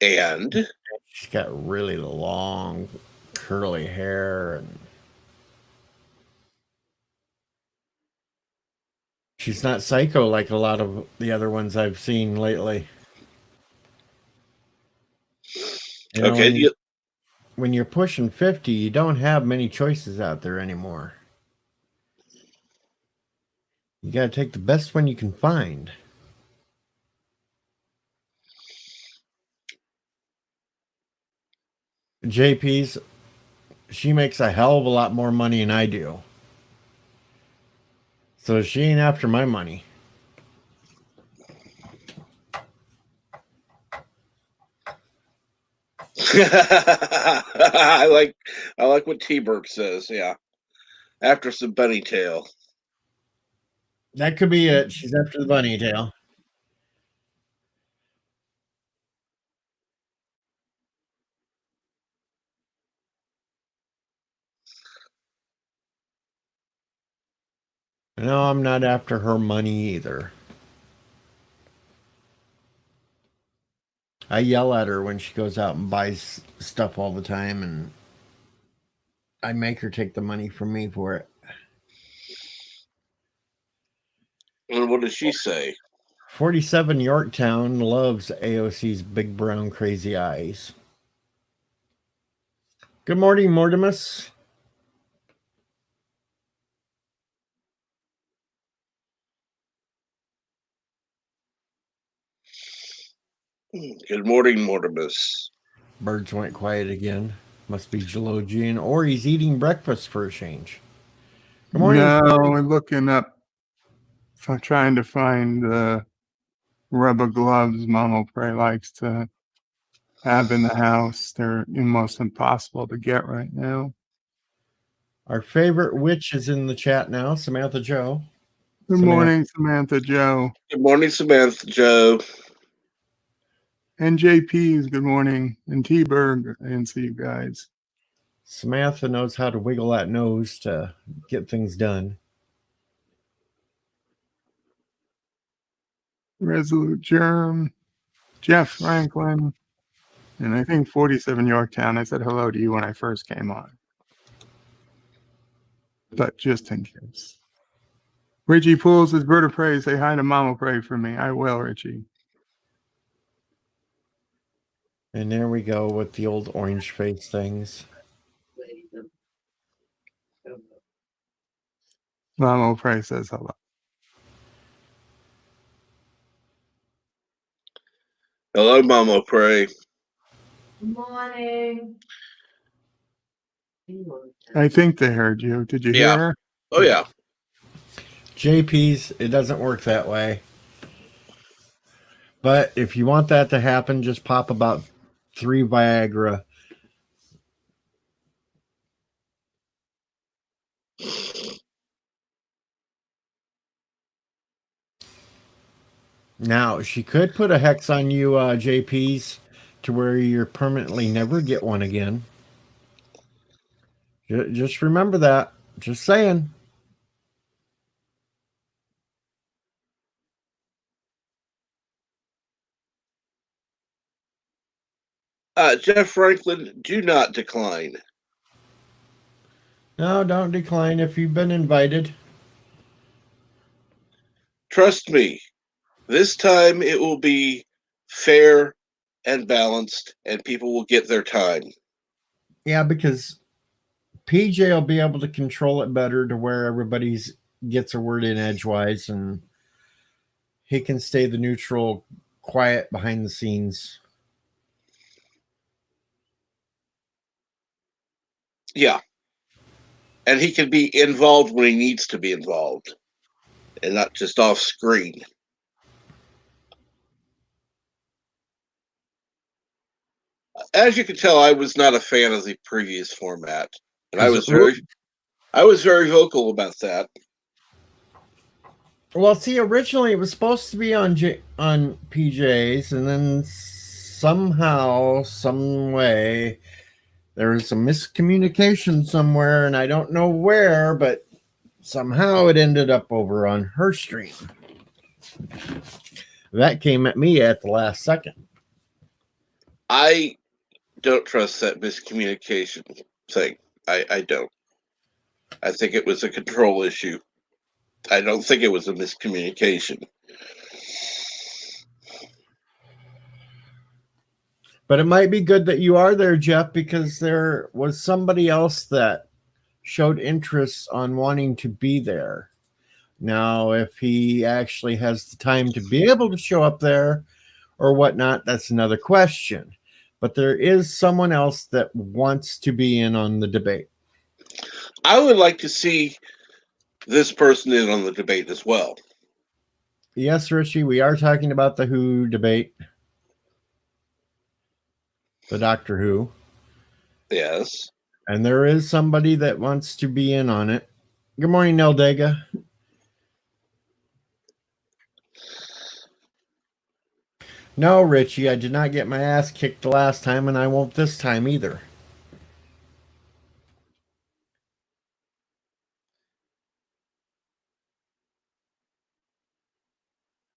S2: And
S1: She's got really long, curly hair, and she's not psycho like a lot of the other ones I've seen lately. You know,
S2: okay,
S1: when you're pushing 50, you don't have many choices out there anymore. You got to take the best one you can find. JP's, she makes a hell of a lot more money than I do. So she ain't after my money.
S2: I like what T-Burp says. Yeah, after some bunny tail.
S1: That could be it. She's after the bunny tail. No, I'm not after her money either. I yell at her when she goes out and buys stuff all the time, and I make her take the money from me for it.
S2: And what does she say?
S1: 47 Yorktown loves AOC's big brown crazy eyes. Good morning, Mortimus.
S2: Good morning, Mortimus.
S1: Birds went quiet again. Must be Gelogian, or he's eating breakfast for a change. Good morning.
S3: No,
S1: Flurry.
S3: we're looking up, trying to find the rubber gloves Mama Prey likes to have in the house. They're almost impossible to get right now.
S1: Our favorite witch is in the chat now, Samantha Joe.
S3: Good
S1: Samantha.
S3: morning, Samantha Joe.
S2: Good morning, Samantha Joe.
S3: And JP's good morning. And T-Berg, I didn't see you guys.
S1: Samantha knows how to wiggle that nose to get things done.
S3: Resolute Germ, Jeff Franklin, and I think 47 Yorktown. I said hello to you when I first came on. But just in case. Richie Pools is Bird of Prey. Say hi to Mama Prey for me. I will, Richie.
S1: And there we go with the old orange face things.
S3: Mama Prey says hello.
S2: Hello, Mama Pray.
S5: Good morning.
S3: I think they heard you. Did you hear her?
S2: Oh, yeah.
S1: JP's, it doesn't work that way. But if you want that to happen, just pop about 3 Viagra. Now, she could put a hex on you, JP's, to where you're permanently never get one again. Just remember that. Just saying.
S2: Jeff Franklin, do not decline.
S1: No, don't decline if you've been invited.
S2: Trust me, this time it will be fair and balanced, and people will get their time.
S1: Yeah, because PJ will be able to control it better to where everybody's gets a word in edgewise, and he can stay the neutral, quiet behind the scenes.
S2: Yeah. And he can be involved when he needs to be involved and not just off screen. As you can tell, I was not a fan of the previous format, and I was very vocal about that.
S1: Well, see, originally it was supposed to be on PJ's, and then somehow, some way, there was some miscommunication somewhere, and I don't know where, but somehow it ended up over on her stream. That came at me at the last second.
S2: I don't trust that miscommunication thing. I don't. I think it was a control issue. I don't think it was a miscommunication.
S1: But it might be good that you are there, Jeff, because there was somebody else that showed interest on wanting to be there. Now, if he actually has the time to be able to show up there or whatnot, that's another question. But there is someone else that wants to be in on the debate.
S2: I would like to see this person in on the debate as well.
S1: Yes, Richie, we are talking about the Who debate. The Doctor Who.
S2: Yes.
S1: And there is somebody that wants to be in on it. Good morning, Neldega. No, Richie, I did not get my ass kicked the last time, and I won't this time either.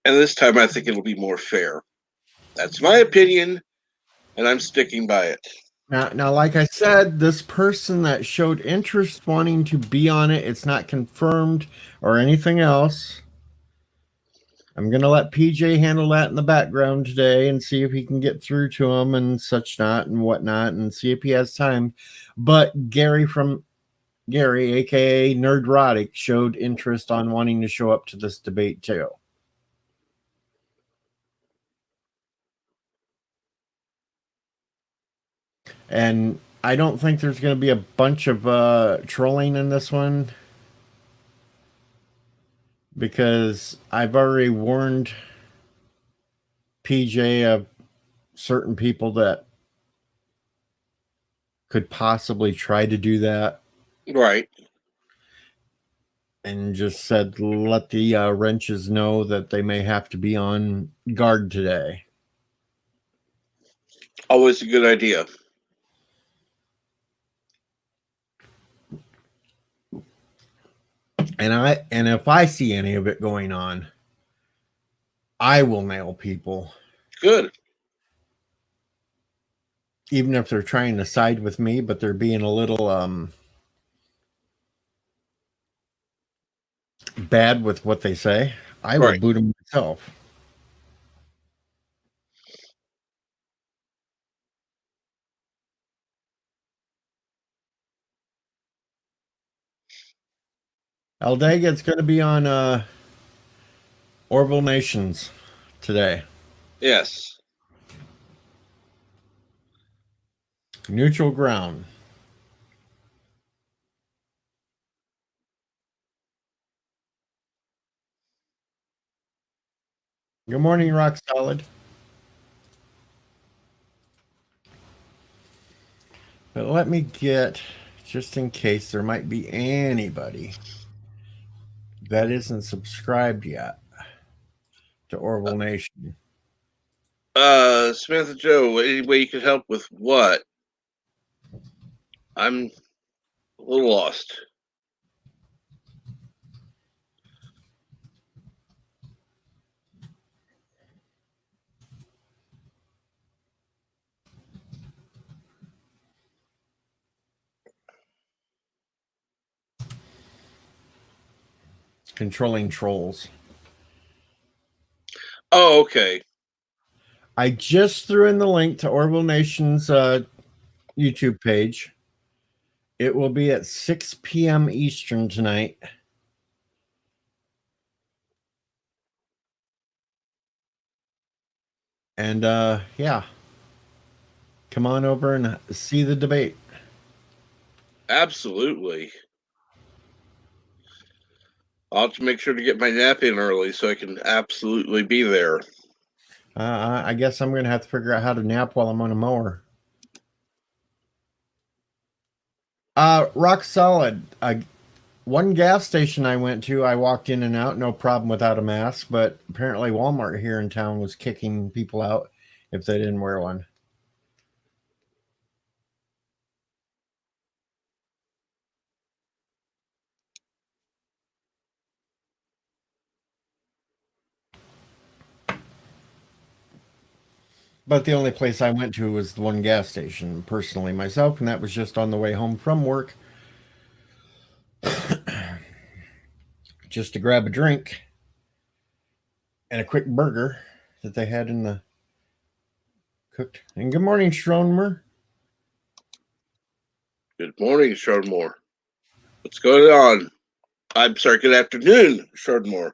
S2: And this time I think it'll be more fair. That's my opinion, and I'm sticking by it.
S1: Now, like I said, this person that showed interest wanting to be on it, it's not confirmed or anything else. I'm going to let PJ handle that in the background today and see if he can get through to him and such not and whatnot and see if he has time. But Gary, aka Nerdrotic, showed interest on wanting to show up to this debate too. And I don't think there's going to be a bunch of trolling in this one, because I've already warned PJ of certain people that could possibly try to do that.
S2: Right.
S1: And just said, let the wrenches know that they may have to be on guard today.
S2: Always a good idea.
S1: And if I see any of it going on, I will nail people.
S2: Good.
S1: Even if they're trying to side with me, but they're being a little bad with what they say, I will boot them myself. Aldega, it's going to be on Orville Nations today.
S2: Yes.
S1: Neutral ground. Good morning, Rock Solid. But let me get, just in case there might be anybody that isn't subscribed yet to Orville Nation.
S2: Samantha Joe, any way you could help with what? I'm a little lost.
S1: Controlling trolls.
S2: Oh, okay.
S1: I just threw in the link to Orville Nation's YouTube page. It will be at 6 p.m. Eastern tonight. And yeah, come on over and see the debate.
S2: Absolutely. I'll have to make sure to get my nap in early so I can absolutely be there.
S1: I guess I'm going to have to figure out how to nap while I'm on a mower. Rock Solid. One gas station I went to, I walked in and out, no problem without a mask, but apparently Walmart here in town was kicking people out if they didn't wear one. But the only place I went to was the one gas station, personally, myself, and that was just on the way home from work. Just to grab a drink and a quick burger that they had in the cooked. And good morning, Schronemer.
S2: Good morning, Shardmore. What's going on? I'm sorry, good afternoon, Shardmore.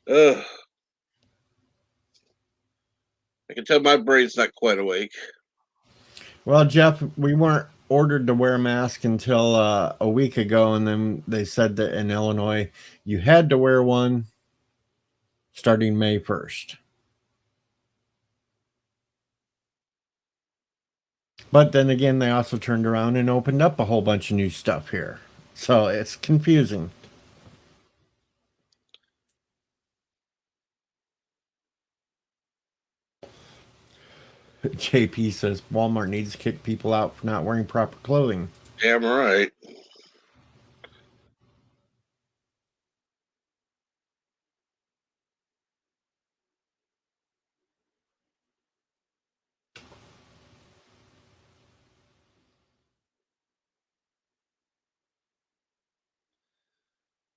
S2: I can tell my brain's not quite awake.
S1: Well, Jeff, we weren't ordered to wear a mask until a week ago, and then they said that in Illinois you had to wear one starting May 1st. But then again, they also turned around and opened up a whole bunch of new stuff here. So it's confusing. JP says Walmart needs to kick people out for not wearing proper clothing.
S2: Damn right.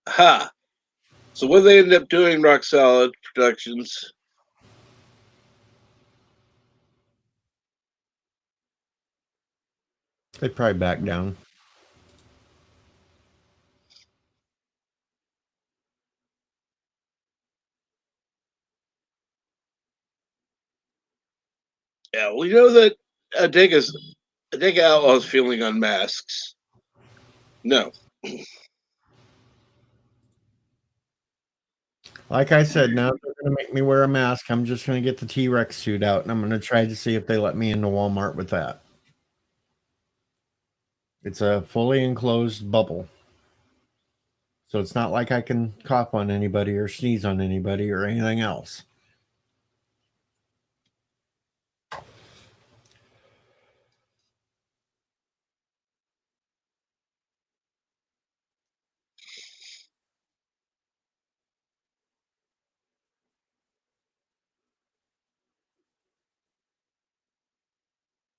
S2: Ha! So what they end up doing, Rock Solid Productions?
S1: They probably back down.
S2: Yeah, we know that Adega Outlaw's feeling on masks. No.
S1: Like I said, now they're going to make me wear a mask. I'm just going to get the T-Rex suit out, and I'm going to try to see if they let me into Walmart with that. It's a fully enclosed bubble. So it's not like I can cough on anybody or sneeze on anybody or anything else.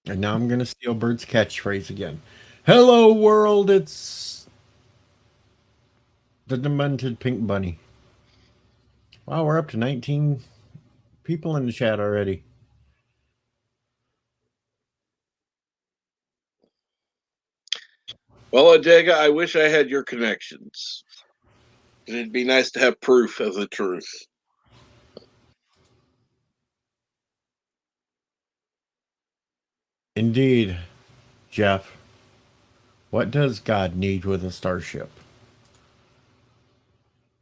S1: And now I'm going to steal Bird's catchphrase again. Hello, world. It's the demented pink bunny. Wow, we're up to 19 people in the chat already.
S2: Well, Adega, I wish I had your connections. It'd be nice to have proof of the truth.
S1: Indeed, Jeff. What does God need with a starship?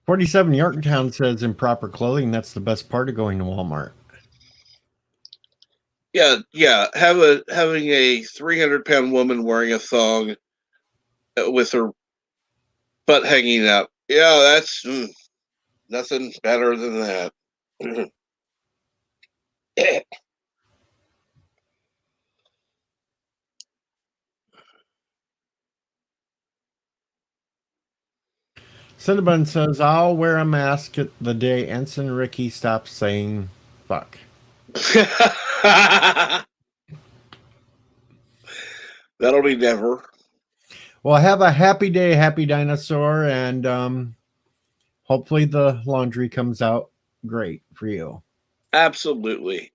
S1: 47 Yorktown says improper clothing. That's the best part of going to Walmart.
S2: Yeah. Having a 300-pound woman wearing a thong with her butt hanging out. Yeah, that's nothing better than that.
S1: Cinnabon says, I'll wear a mask the day Ensign Ricky stops saying fuck.
S2: That'll be never.
S1: Well, have a happy day, happy dinosaur, and hopefully the laundry comes out great for you.
S2: Absolutely.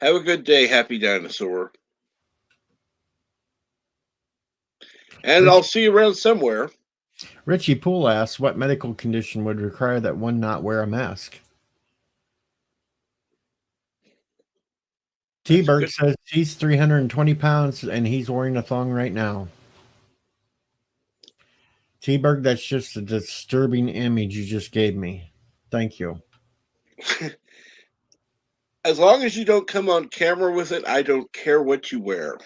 S2: Have a good day, Happy Dinosaur. And I'll see you around somewhere.
S1: Richie Poole asks, what medical condition would require that one not wear a mask? T-Berg says he's 320 pounds and he's wearing a thong right now. T-Berg, that's just a disturbing image you just gave me. Thank you.
S2: As long as you don't come on camera with it, I don't care what you wear.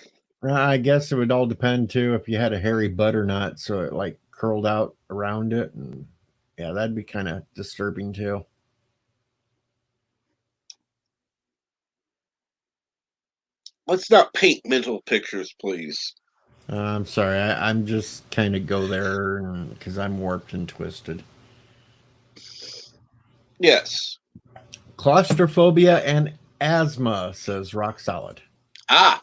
S1: I guess it would all depend too if you had a hairy butt or not, so it like curled out around it, and yeah, that'd be kind of disturbing too.
S2: Let's not paint mental pictures, please.
S1: I'm sorry, I'm just kind of go there because I'm warped and twisted.
S2: Yes.
S1: Claustrophobia and asthma, says Rock Solid.
S2: Ah.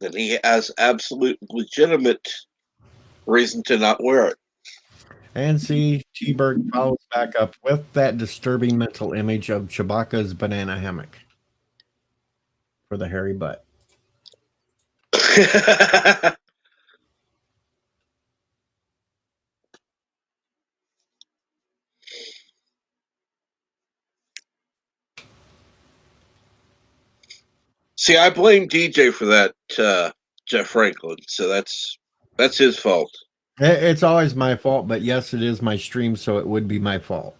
S2: Then he has absolute legitimate reason to not wear it.
S1: And see, T-Berg follows back up with that disturbing mental image of Chewbacca's banana hammock for the hairy butt.
S2: See, I blame DJ for that, Jeff Franklin. So that's his fault.
S1: It's always my fault, but yes, it is my stream, so it would be my fault.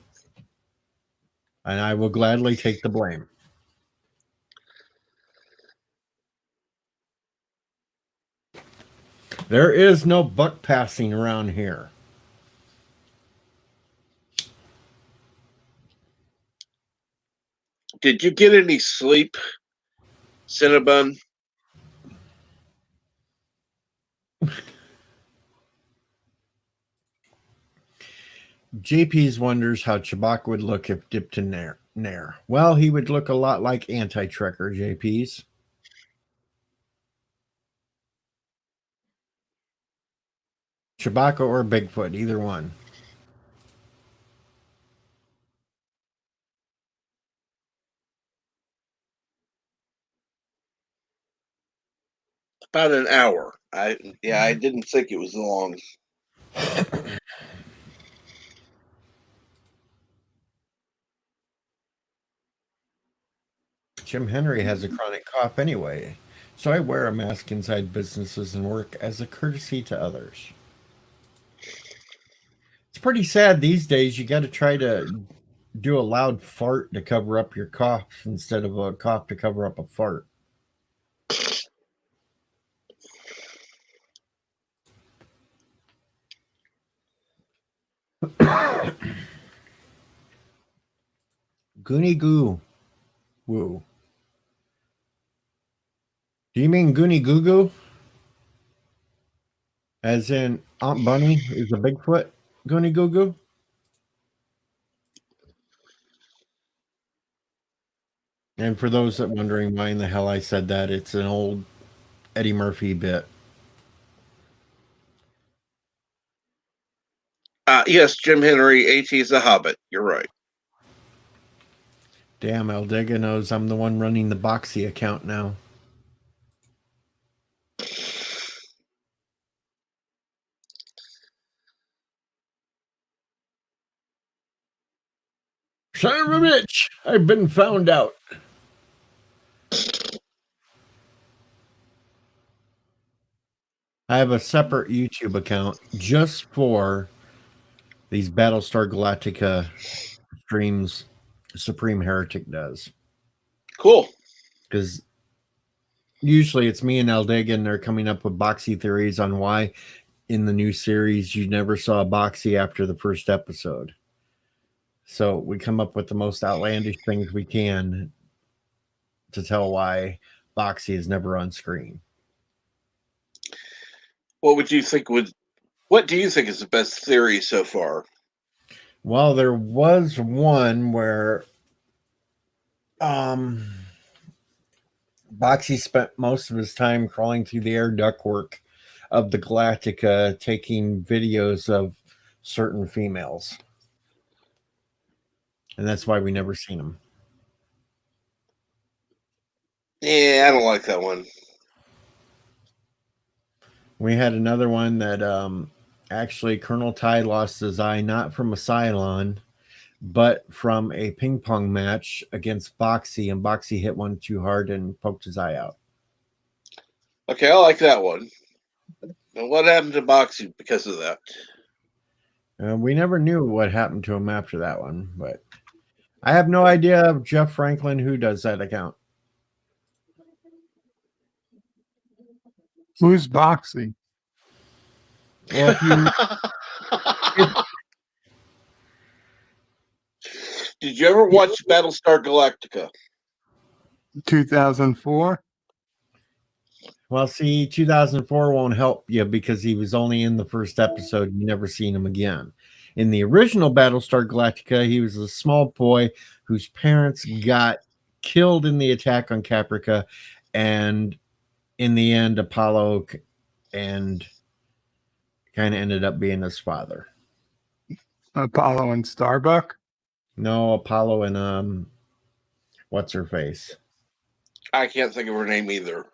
S1: And I will gladly take the blame. There is no buck passing around here.
S2: Did you get any sleep, Cinnabon?
S1: JP's wonders how Chewbacca would look if dipped in Nair. Well, he would look a lot like Anti-Trekker, JP's. Chewbacca or Bigfoot, either one.
S2: About an hour. I didn't think it was long.
S1: Jim Henry has a chronic cough anyway, so I wear a mask inside businesses and work as a courtesy to others. It's pretty sad these days. You got to try to do a loud fart to cover up your cough instead of a cough to cover up a fart. Goonie Goo Woo. Do you mean Goonie Goo Goo? As in Aunt Bunny is a Bigfoot Goonie Goo Goo? And for those that wondering why in the hell I said that, it's an old Eddie Murphy bit.
S2: Yes, Jim Henry, A.T. is a Hobbit. You're right.
S1: Damn, Aldega knows I'm the one running the Boxy account now. Son of a bitch! I've been found out. I have a separate YouTube account just for these Battlestar Galactica streams Supreme Heretic does.
S2: Cool.
S1: Because usually it's me and Aldega, and they're coming up with boxy theories on why in the new series you never saw a boxy after the first episode. So we come up with the most outlandish things we can to tell why boxy is never on screen.
S2: What do you think is the best theory so far?
S1: Well, there was one where Boxy spent most of his time crawling through the air ductwork of the Galactica, taking videos of certain females. And that's why we never seen him.
S2: Yeah, I don't like that one.
S1: We had another one that actually Colonel Ty lost his eye not from a Cylon, but from a ping pong match against Boxy, and Boxy hit one too hard and poked his eye out.
S2: Okay, I like that one. And what happened to Boxy because of that?
S1: We never knew what happened to him after that one, but I have no idea, Jeff Franklin, who does that account.
S3: Who's Boxy?
S1: Well,
S2: Did you ever watch Battlestar Galactica?
S3: 2004.
S1: Well, see, 2004 won't help you because he was only in the first episode. You never seen him again. In the original Battlestar Galactica, he was a small boy whose parents got killed in the attack on Caprica, and in the end, Apollo and kind of ended up being his father.
S3: Apollo and Starbuck.
S1: No, Apollo and what's her face?
S2: I can't think of her name either.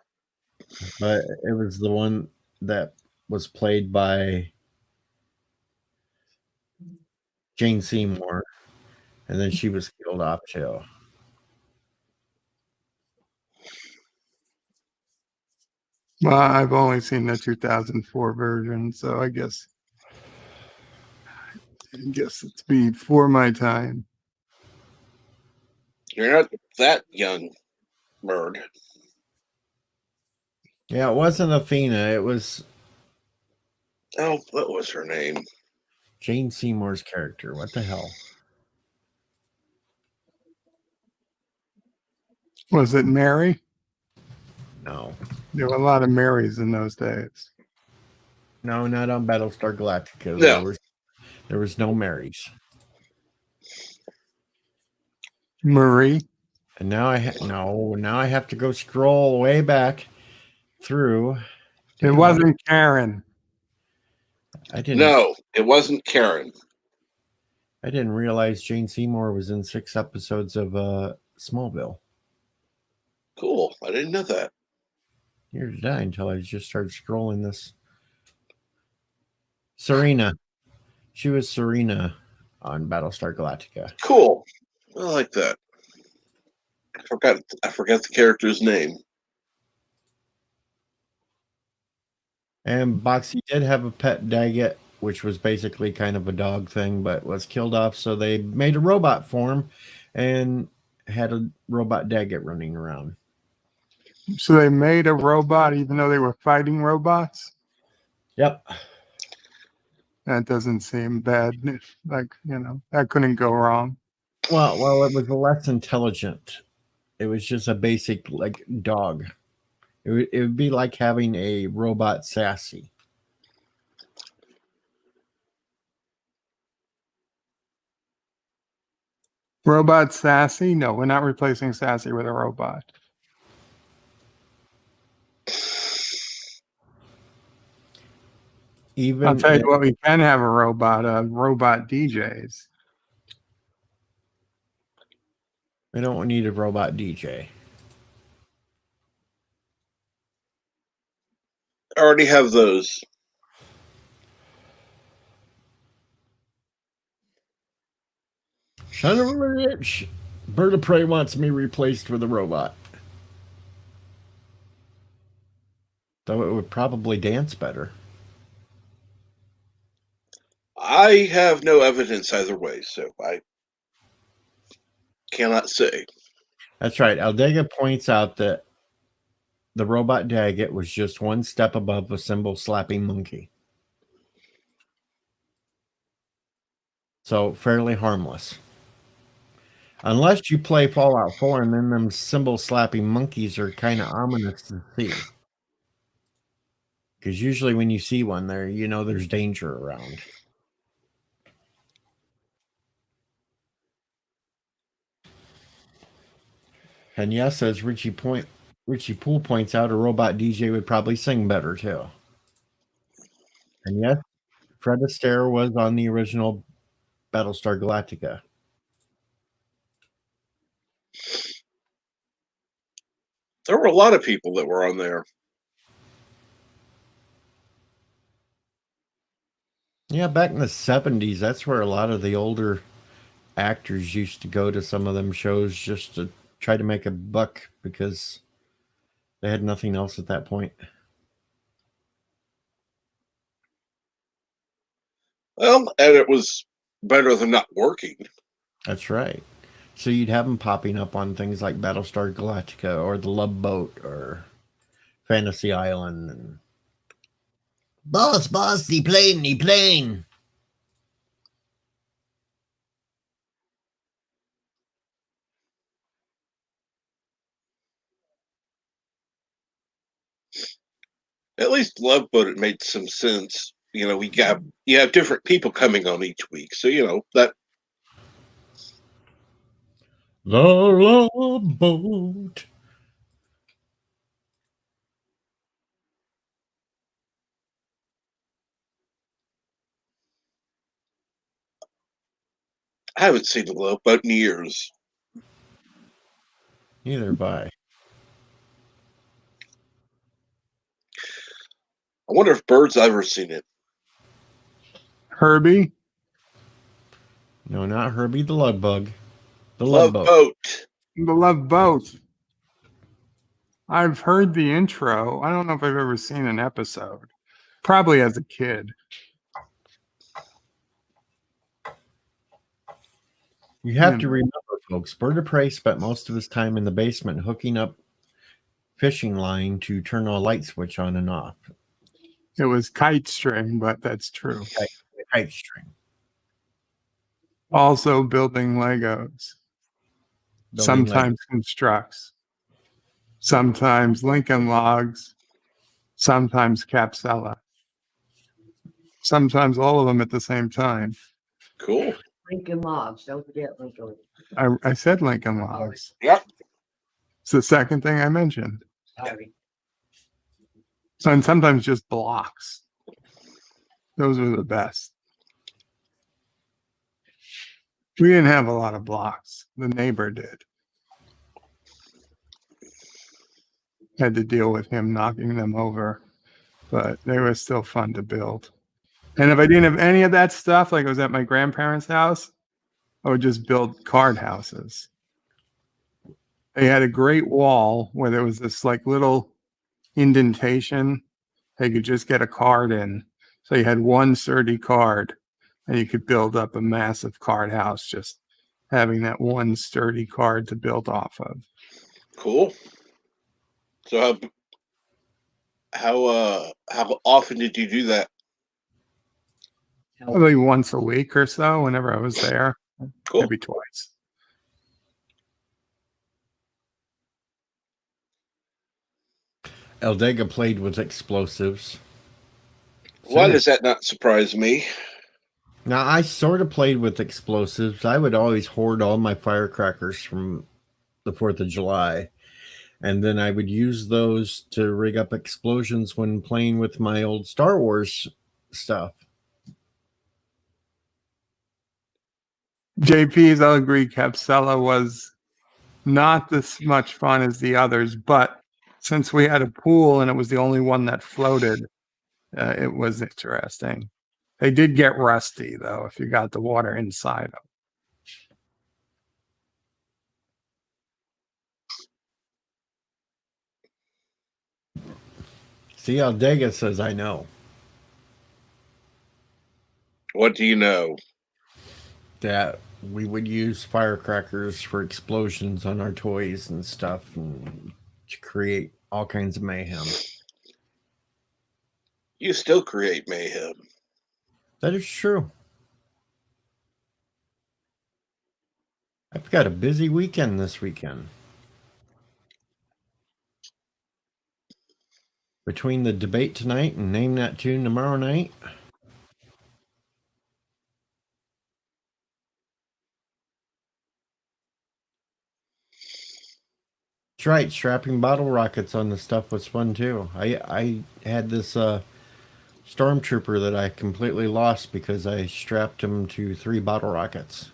S1: But it was the one that was played by Jane Seymour, and then she was killed off too.
S3: Well, I've only seen the 2004 version, so I guess it's before my time.
S2: You're not that young, bird.
S1: Yeah, it wasn't Athena. It was
S2: Oh, what was her name?
S1: Jane Seymour's character. What the hell?
S3: Was it Mary?
S1: No.
S3: There were a lot of Marys in those days.
S1: No, not on Battlestar Galactica.
S2: No.
S1: There was no Marys.
S3: Marie.
S1: And now I have to go scroll way back through.
S3: It wasn't Karen.
S1: I didn't.
S2: No, it wasn't Karen.
S1: I didn't realize Jane Seymour was in 6 episodes of Smallville.
S2: Cool. I didn't know that.
S1: Neither did I until I just started scrolling this. Serena. She was Serena on Battlestar Galactica.
S2: Cool. I like that. I forgot the character's name.
S1: And Boxy did have a pet Daggett, which was basically kind of a dog thing, but was killed off. So they made a robot form and had a robot Daggett running around.
S3: So they made a robot even though they were fighting robots?
S1: Yep.
S3: That doesn't seem bad. Like, that couldn't go wrong.
S1: Well, it was less intelligent. It was just a basic like dog. It would be like having a robot Sassy.
S3: Robot Sassy? No, we're not replacing Sassy with a robot.
S1: Even
S3: I'll tell you what, we can have a robot DJs.
S1: we don't need a robot DJ.
S2: I already have those.
S1: Son of a bitch. Bird of Prey wants me replaced with a robot. Though it would probably dance better.
S2: I have no evidence either way, so I cannot say.
S1: That's right. Aldega points out that the robot Daggett was just one step above a cymbal slapping monkey. So fairly harmless. Unless you play Fallout 4 and then them cymbal slapping monkeys are kind of ominous to see. Because usually when you see one there, you know there's danger around. And yes, as Richie Poole points out, a robot DJ would probably sing better too. And yes, Fred Astaire was on the original Battlestar Galactica.
S2: There were a lot of people that were on there.
S1: Yeah, back in the 70s, that's where a lot of the older actors used to go to some of them shows just to try to make a buck because they had nothing else at that point.
S2: Well, and it was better than not working.
S1: That's right. So you'd have them popping up on things like Battlestar Galactica or The Love Boat or Fantasy Island. And boss, the plane.
S2: At least Love Boat, it made some sense. You have different people coming on each week, so that.
S1: The Love Boat.
S2: I haven't seen the Love Boat in years.
S1: Neither have I.
S2: I wonder if Bird's ever seen it.
S3: Herbie?
S1: No, not Herbie the Love Bug. The
S2: Love
S1: Boat.
S2: Boat.
S3: The Love Boat. I've heard the intro. I don't know if I've ever seen an episode. Probably as a kid.
S1: You have to remember, folks, Bird of Prey spent most of his time in the basement hooking up fishing line to turn a light switch on and off.
S3: It was kite string, but that's true.
S1: Kite string.
S3: Also building Legos. Sometimes constructs. Sometimes Lincoln Logs. Sometimes Capsella. Sometimes all of them at the same time.
S2: Cool.
S5: Lincoln Logs, don't forget Lincoln.
S3: I said Lincoln Logs.
S2: Yep.
S3: It's the second thing I mentioned.
S5: Sorry.
S3: So, and sometimes just blocks. Those were the best. We didn't have a lot of blocks. The neighbor did. Had to deal with him knocking them over, but they were still fun to build. And if I didn't have any of that stuff, like I was at my grandparents' house, I would just build card houses. They had a great wall where there was this like little indentation. They could just get a card in. So you had one sturdy card and you could build up a massive card house just having that one sturdy card to build off of.
S2: Cool. So how often did you do that?
S3: Probably once a week or so whenever I was there.
S2: Cool.
S3: Maybe twice.
S1: Eldega played with explosives.
S2: Why does that not surprise me?
S1: Now, I sort of played with explosives. I would always hoard all my firecrackers from the 4th of July. And then I would use those to rig up explosions when playing with my old Star Wars stuff.
S3: JP's, I'll agree, Capsella was not this much fun as the others, but since we had a pool and it was the only one that floated, it was interesting. They did get rusty, though, if you got the water inside them.
S1: See, Aldega says, I know.
S2: What do you know?
S1: That we would use firecrackers for explosions on our toys and stuff and to create all kinds of mayhem.
S2: You still create mayhem.
S1: That is true. I've got a busy weekend this weekend. Between the debate tonight and Name That Tune tomorrow night. That's right. Strapping bottle rockets on the stuff was fun too. I had this stormtrooper that I completely lost because I strapped him to 3 bottle rockets.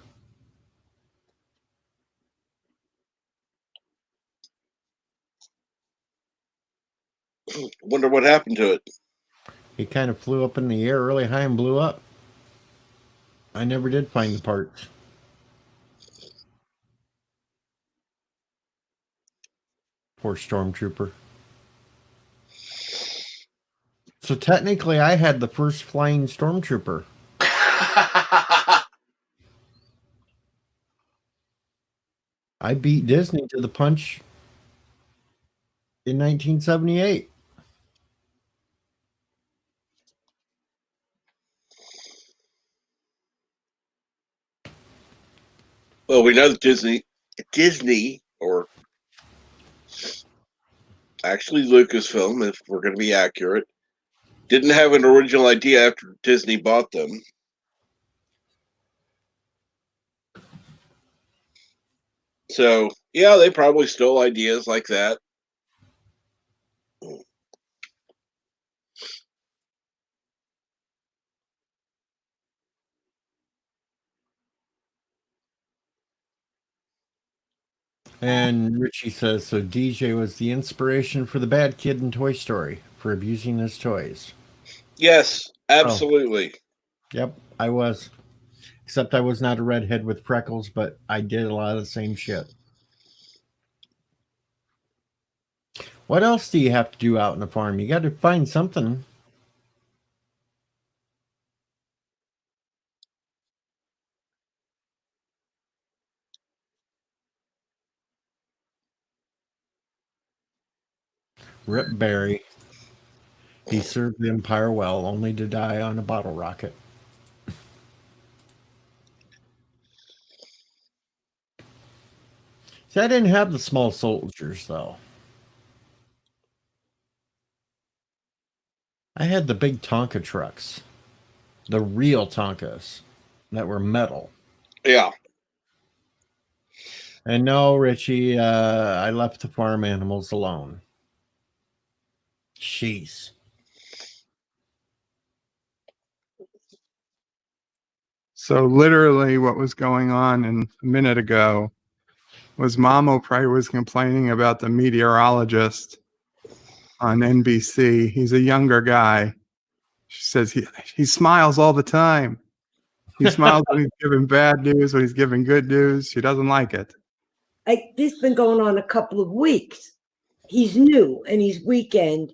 S2: Wonder what happened to it.
S1: He kind of flew up in the air really high and blew up. I never did find the parts. Poor stormtrooper. So technically, I had the first flying stormtrooper. I beat Disney to the punch in 1978.
S2: Well, we know that Disney, or actually Lucasfilm, if we're going to be accurate, didn't have an original idea after Disney bought them. So, yeah, they probably stole ideas like that.
S1: And Richie says, so DJ was the inspiration for the bad kid in Toy Story for abusing his toys.
S2: Yes, absolutely.
S1: Oh. Yep, I was. Except I was not a redhead with freckles, but I did a lot of the same shit. What else do you have to do out in the farm? You got to find something. Rip Barry. He served the Empire well, only to die on a bottle rocket. See, I didn't have the small soldiers, though. I had the big Tonka trucks. The real Tonkas that were metal.
S2: Yeah.
S1: And no, Richie, I left the farm animals alone. Jeez.
S3: So literally what was going on a minute ago was Mamo Prey was complaining about the meteorologist on NBC. He's a younger guy. She says he smiles all the time. He smiles when he's giving bad news, when he's giving good news. She doesn't like it.
S5: This has been going on a couple of weeks. He's new and he's weekend,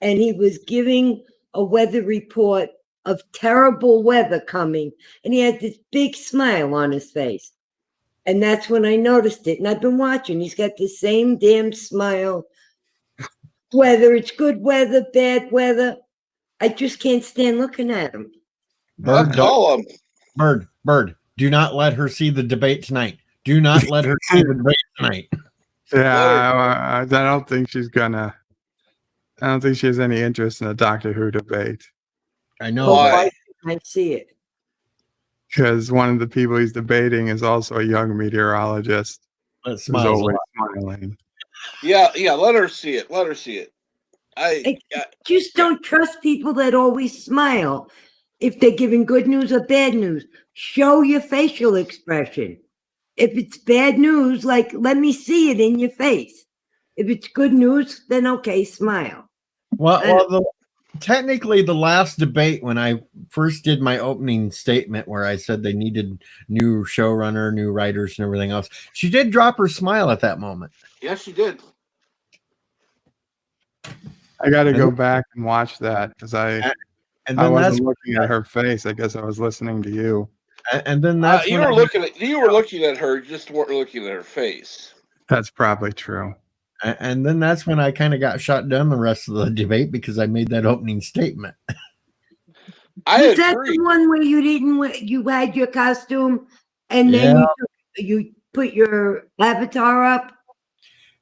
S5: and he was giving a weather report of terrible weather coming, and he had this big smile on his face. And that's when I noticed it. And I've been watching. He's got the same damn smile. Whether it's good weather, bad weather, I just can't stand looking at him.
S2: I'll
S1: Bird,
S2: call him.
S1: Bird, do not let her see the debate tonight. Do not let her see the debate tonight.
S3: Yeah, I don't think she's gonna. I don't think she has any interest in a Doctor Who debate
S1: I know.
S2: Why?
S5: I see it.
S3: because one of the people he's debating is also a young meteorologist
S1: But
S3: who's
S1: smiles a
S3: always
S1: lot.
S3: smiling.
S2: Yeah, let her see it. Let her see it.
S5: Just don't trust people that always smile. If they're giving good news or bad news, show your facial expression. If it's bad news, like, let me see it in your face. If it's good news, then okay, smile.
S1: Well, technically, the last debate when I first did my opening statement, where I said they needed new showrunner, new writers, and everything else, she did drop her smile at that moment.
S2: Yes, she did.
S3: I got to go back and watch that because I
S1: And then
S3: wasn't looking at her face. I guess I was listening to you.
S1: that's
S2: You
S1: when
S2: were looking at her, just weren't looking at her face.
S3: That's probably true.
S1: And then that's when I kind of got shut down the rest of the debate because I made that opening statement.
S2: I
S5: Was that
S2: agree.
S5: the one where you had your costume and then you put your avatar up?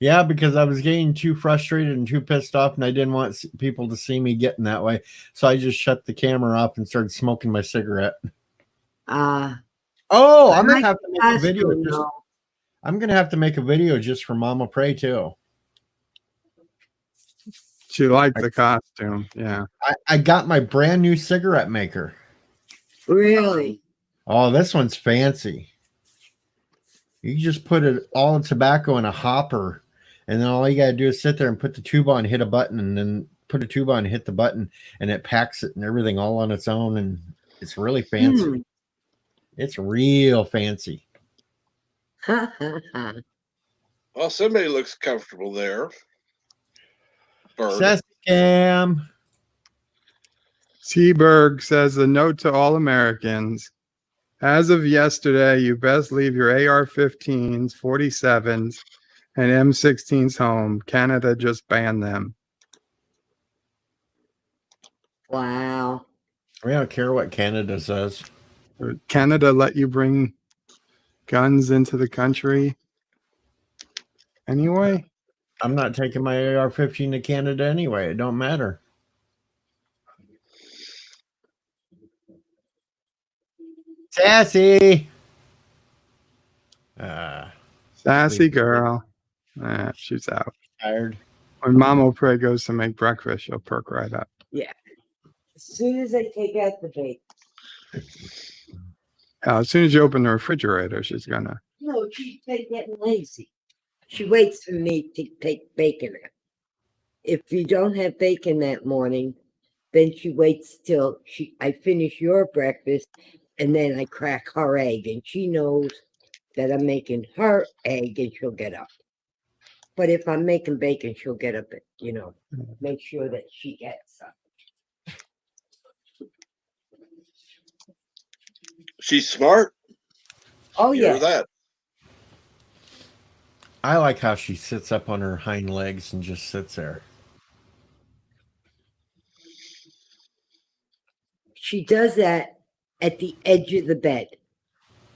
S1: Yeah, because I was getting too frustrated and too pissed off, and I didn't want people to see me getting that way. So I just shut the camera off and started smoking my cigarette. I'm gonna have to make a video. I'm gonna have to make a video just for Mama Pray too.
S3: She liked the costume. Yeah.
S1: I got my brand new cigarette maker.
S5: Really?
S1: Oh, this one's fancy. You just put all the tobacco in a hopper, and then all you gotta do is sit there and put the tube on, hit a button, and then put a tube on, hit the button, and it packs it and everything all on its own, and it's really fancy. It's real fancy.
S5: Well,
S2: somebody looks comfortable there.
S1: Sassy Cam.
S3: Seaberg says a note to all Americans. As of yesterday, you best leave your AR-15s, 47s, and M16s home. Canada just banned them.
S5: wow.
S1: We don't care what Canada says.
S3: Canada let you bring guns into the country anyway?
S1: I'm not taking my AR-15 to Canada anyway. It don't matter. Sassy.
S3: Sassy girl. She's out.
S1: Tired.
S3: When Mama Pray goes to make breakfast, she'll perk right up.
S5: Yeah. As soon as I take out the bacon.
S3: As soon as you open the refrigerator, she's gonna.
S5: No, she's getting lazy. She waits for me to take bacon out. If you don't have bacon that morning, then she waits till I finish your breakfast, and then I crack her egg, and she knows that I'm making her egg, and she'll get up. But if I'm making bacon, she'll get up and, make sure that she gets up.
S2: She's smart.
S5: Oh,
S2: You hear
S5: yeah.
S2: that?
S1: I like how she sits up on her hind legs and just sits there.
S5: She does that at the edge of the bed,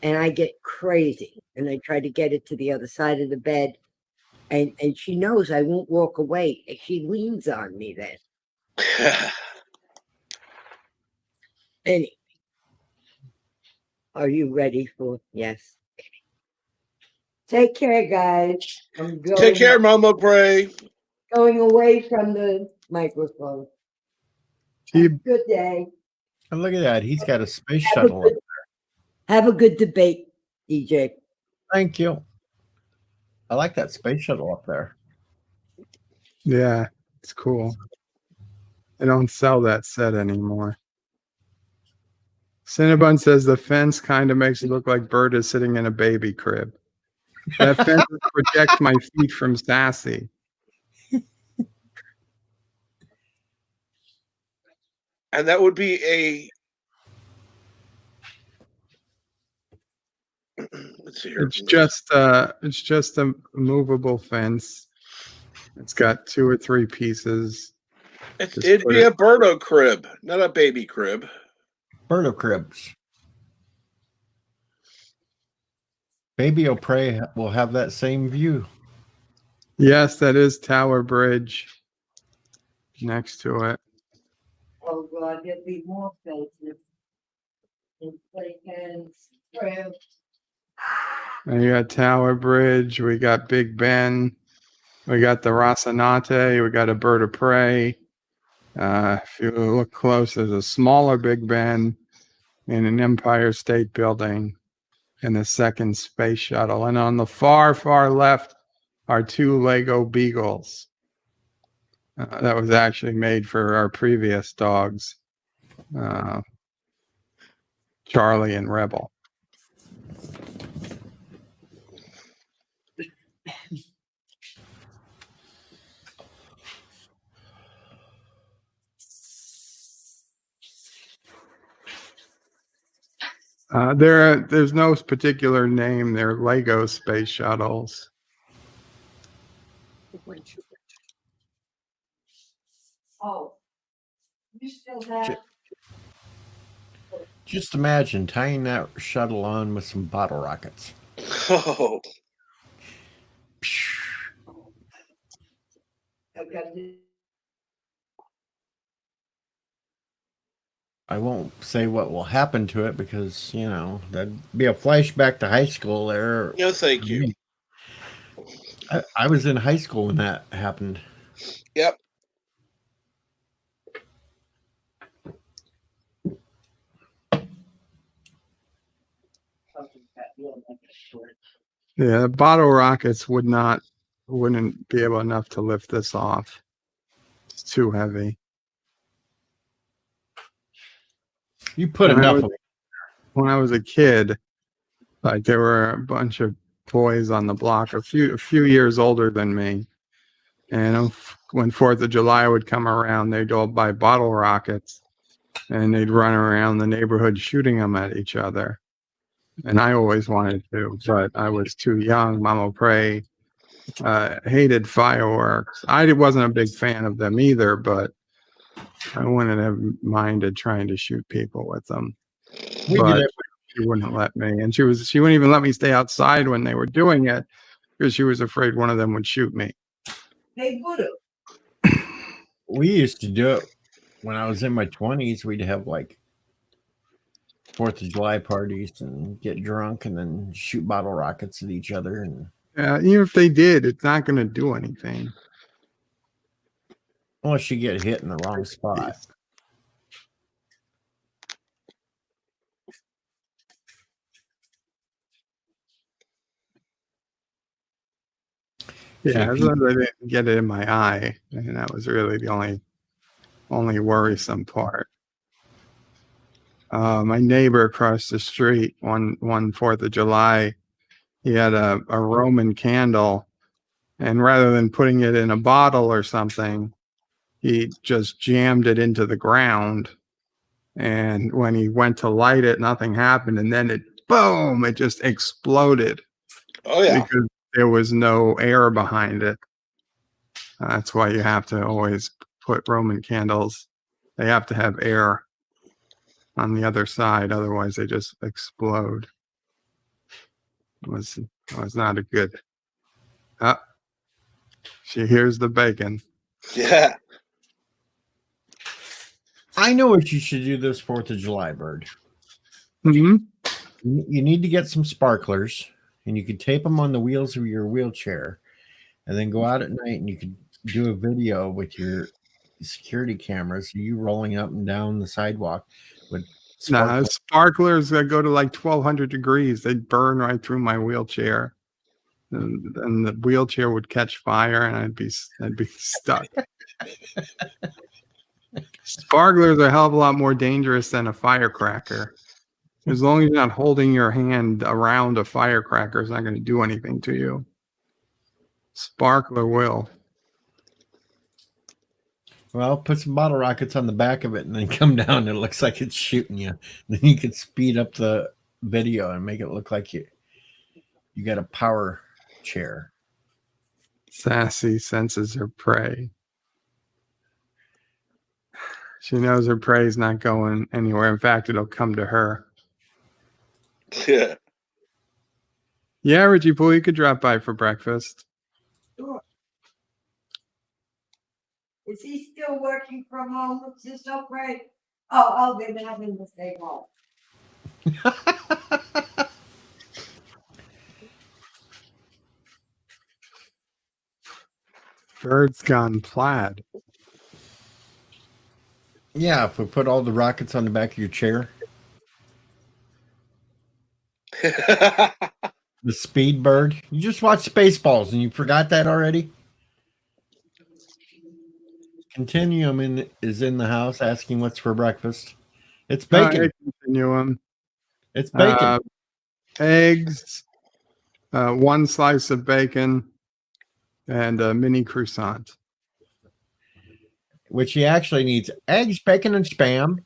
S5: and I get crazy, and I try to get it to the other side of the bed, and she knows I won't walk away, and she leans on me then. Anyway, are you ready for? Yes. Take care, guys. I'm going,
S2: Take care, Mama Pray.
S5: going away from the microphone.
S3: T-
S5: Good day.
S1: And look at that. He's got a space
S5: Have a
S1: shuttle.
S5: good, have a good debate, DJ.
S1: Thank you. I like that space shuttle up there.
S3: Yeah, it's cool. They don't sell that set anymore. Cinnabon says the fence kind of makes it look like Bert is sitting in a baby crib. That fence protects my feet from Sassy.
S2: And that would be a. Let's see here.
S3: It's just a movable fence. It's got 2 or 3 pieces.
S2: It'd be a Birdo crib, not a baby crib.
S1: Birdo cribs. Baby O'Prey will have that same view.
S3: Yes, that is Tower Bridge next to it.
S5: Oh God, there'll be more fences. And playpens, cribs.
S3: And you got Tower Bridge. We got Big Ben. We got the Rocinante. We got a Bird of Prey. If you look close, there's a smaller Big Ben in an Empire State Building and the second space shuttle. And on the far, far left are 2 Lego Beagles. That was actually made for our previous dogs, Charlie and Rebel. There's no particular name. They're Lego space shuttles.
S5: Oh, you still have.
S1: Just imagine tying that shuttle on with some bottle rockets.
S2: Oh,
S1: I won't say what will happen to it because, you know, that'd be a flashback to high school there.
S2: no, thank you.
S1: I was in high school when that happened.
S2: Yep.
S3: Yeah, the bottle rockets wouldn't be able enough to lift this off. It's too heavy.
S1: You put
S3: When I
S1: enough
S3: was-
S1: of it.
S3: When I was a kid, like there were a bunch of boys on the block, a few years older than me, and when 4th of July would come around, they'd all buy bottle rockets, and they'd run around the neighborhood shooting them at each other. And I always wanted to, but I was too young. Mama Prey hated fireworks. I wasn't a big fan of them either, but I wouldn't have minded trying to shoot people with them.
S1: We
S3: But
S1: did it.
S3: she wouldn't let me, and she wouldn't even let me stay outside when they were doing it because she was afraid one of them would shoot me.
S5: They would have.
S1: We used to do it when I was in my 20s. We'd have like 4th of July parties and get drunk and then shoot bottle rockets at each other. And
S3: Even if they did, it's not going to do anything.
S1: unless you get hit in the wrong spot.
S3: Yeah, as long as I didn't get it in my eye, and that was really the only worrisome part. My neighbor across the street, one 4th of July, he had a Roman candle, and rather than putting it in a bottle or something, he just jammed it into the ground. And when he went to light it, nothing happened, and then boom, it just exploded.
S2: Oh yeah.
S3: Because there was no air behind it. That's why you have to always put Roman candles. They have to have air on the other side, otherwise they just explode. It was not a good. She hears the bacon.
S2: Yeah.
S1: I know what you should do this 4th of July, Bird.
S3: Mm-hmm.
S1: You need to get some sparklers, and you could tape them on the wheels of your wheelchair, and then go out at night and you could do a video with your security cameras, you rolling up and down the sidewalk
S3: Nah,
S1: Sparkle.
S3: sparklers that go to like 1200 degrees, they'd burn right through my wheelchair. And the wheelchair would catch fire and I'd be stuck. Sparklers are a hell of a lot more dangerous than a firecracker. As long as you're not holding your hand around a firecracker, it's not going to do anything to you. Sparkler will.
S1: Well, put some bottle rockets on the back of it and then come down. And it looks like it's shooting you. Then you could speed up the video and make it look like you got a power chair.
S3: Sassy senses her prey. She knows her prey is not going anywhere. In fact, it'll come to her.
S2: Yeah.
S3: Yeah, Richie Poole, you could drop by for breakfast.
S5: Sure. Is he still working from home? Which is so great. Oh, they've been having to stay home.
S3: Bird's gone plaid.
S1: Yeah, if we put all the rockets on the back of your chair, the speed bird. You just watched Spaceballs and you forgot that already? Continuum is in the house asking what's for breakfast. It's bacon.
S3: Continuum.
S1: It's bacon.
S3: Eggs, one slice of bacon, and a mini croissant.
S1: Which he actually needs eggs, bacon, and spam.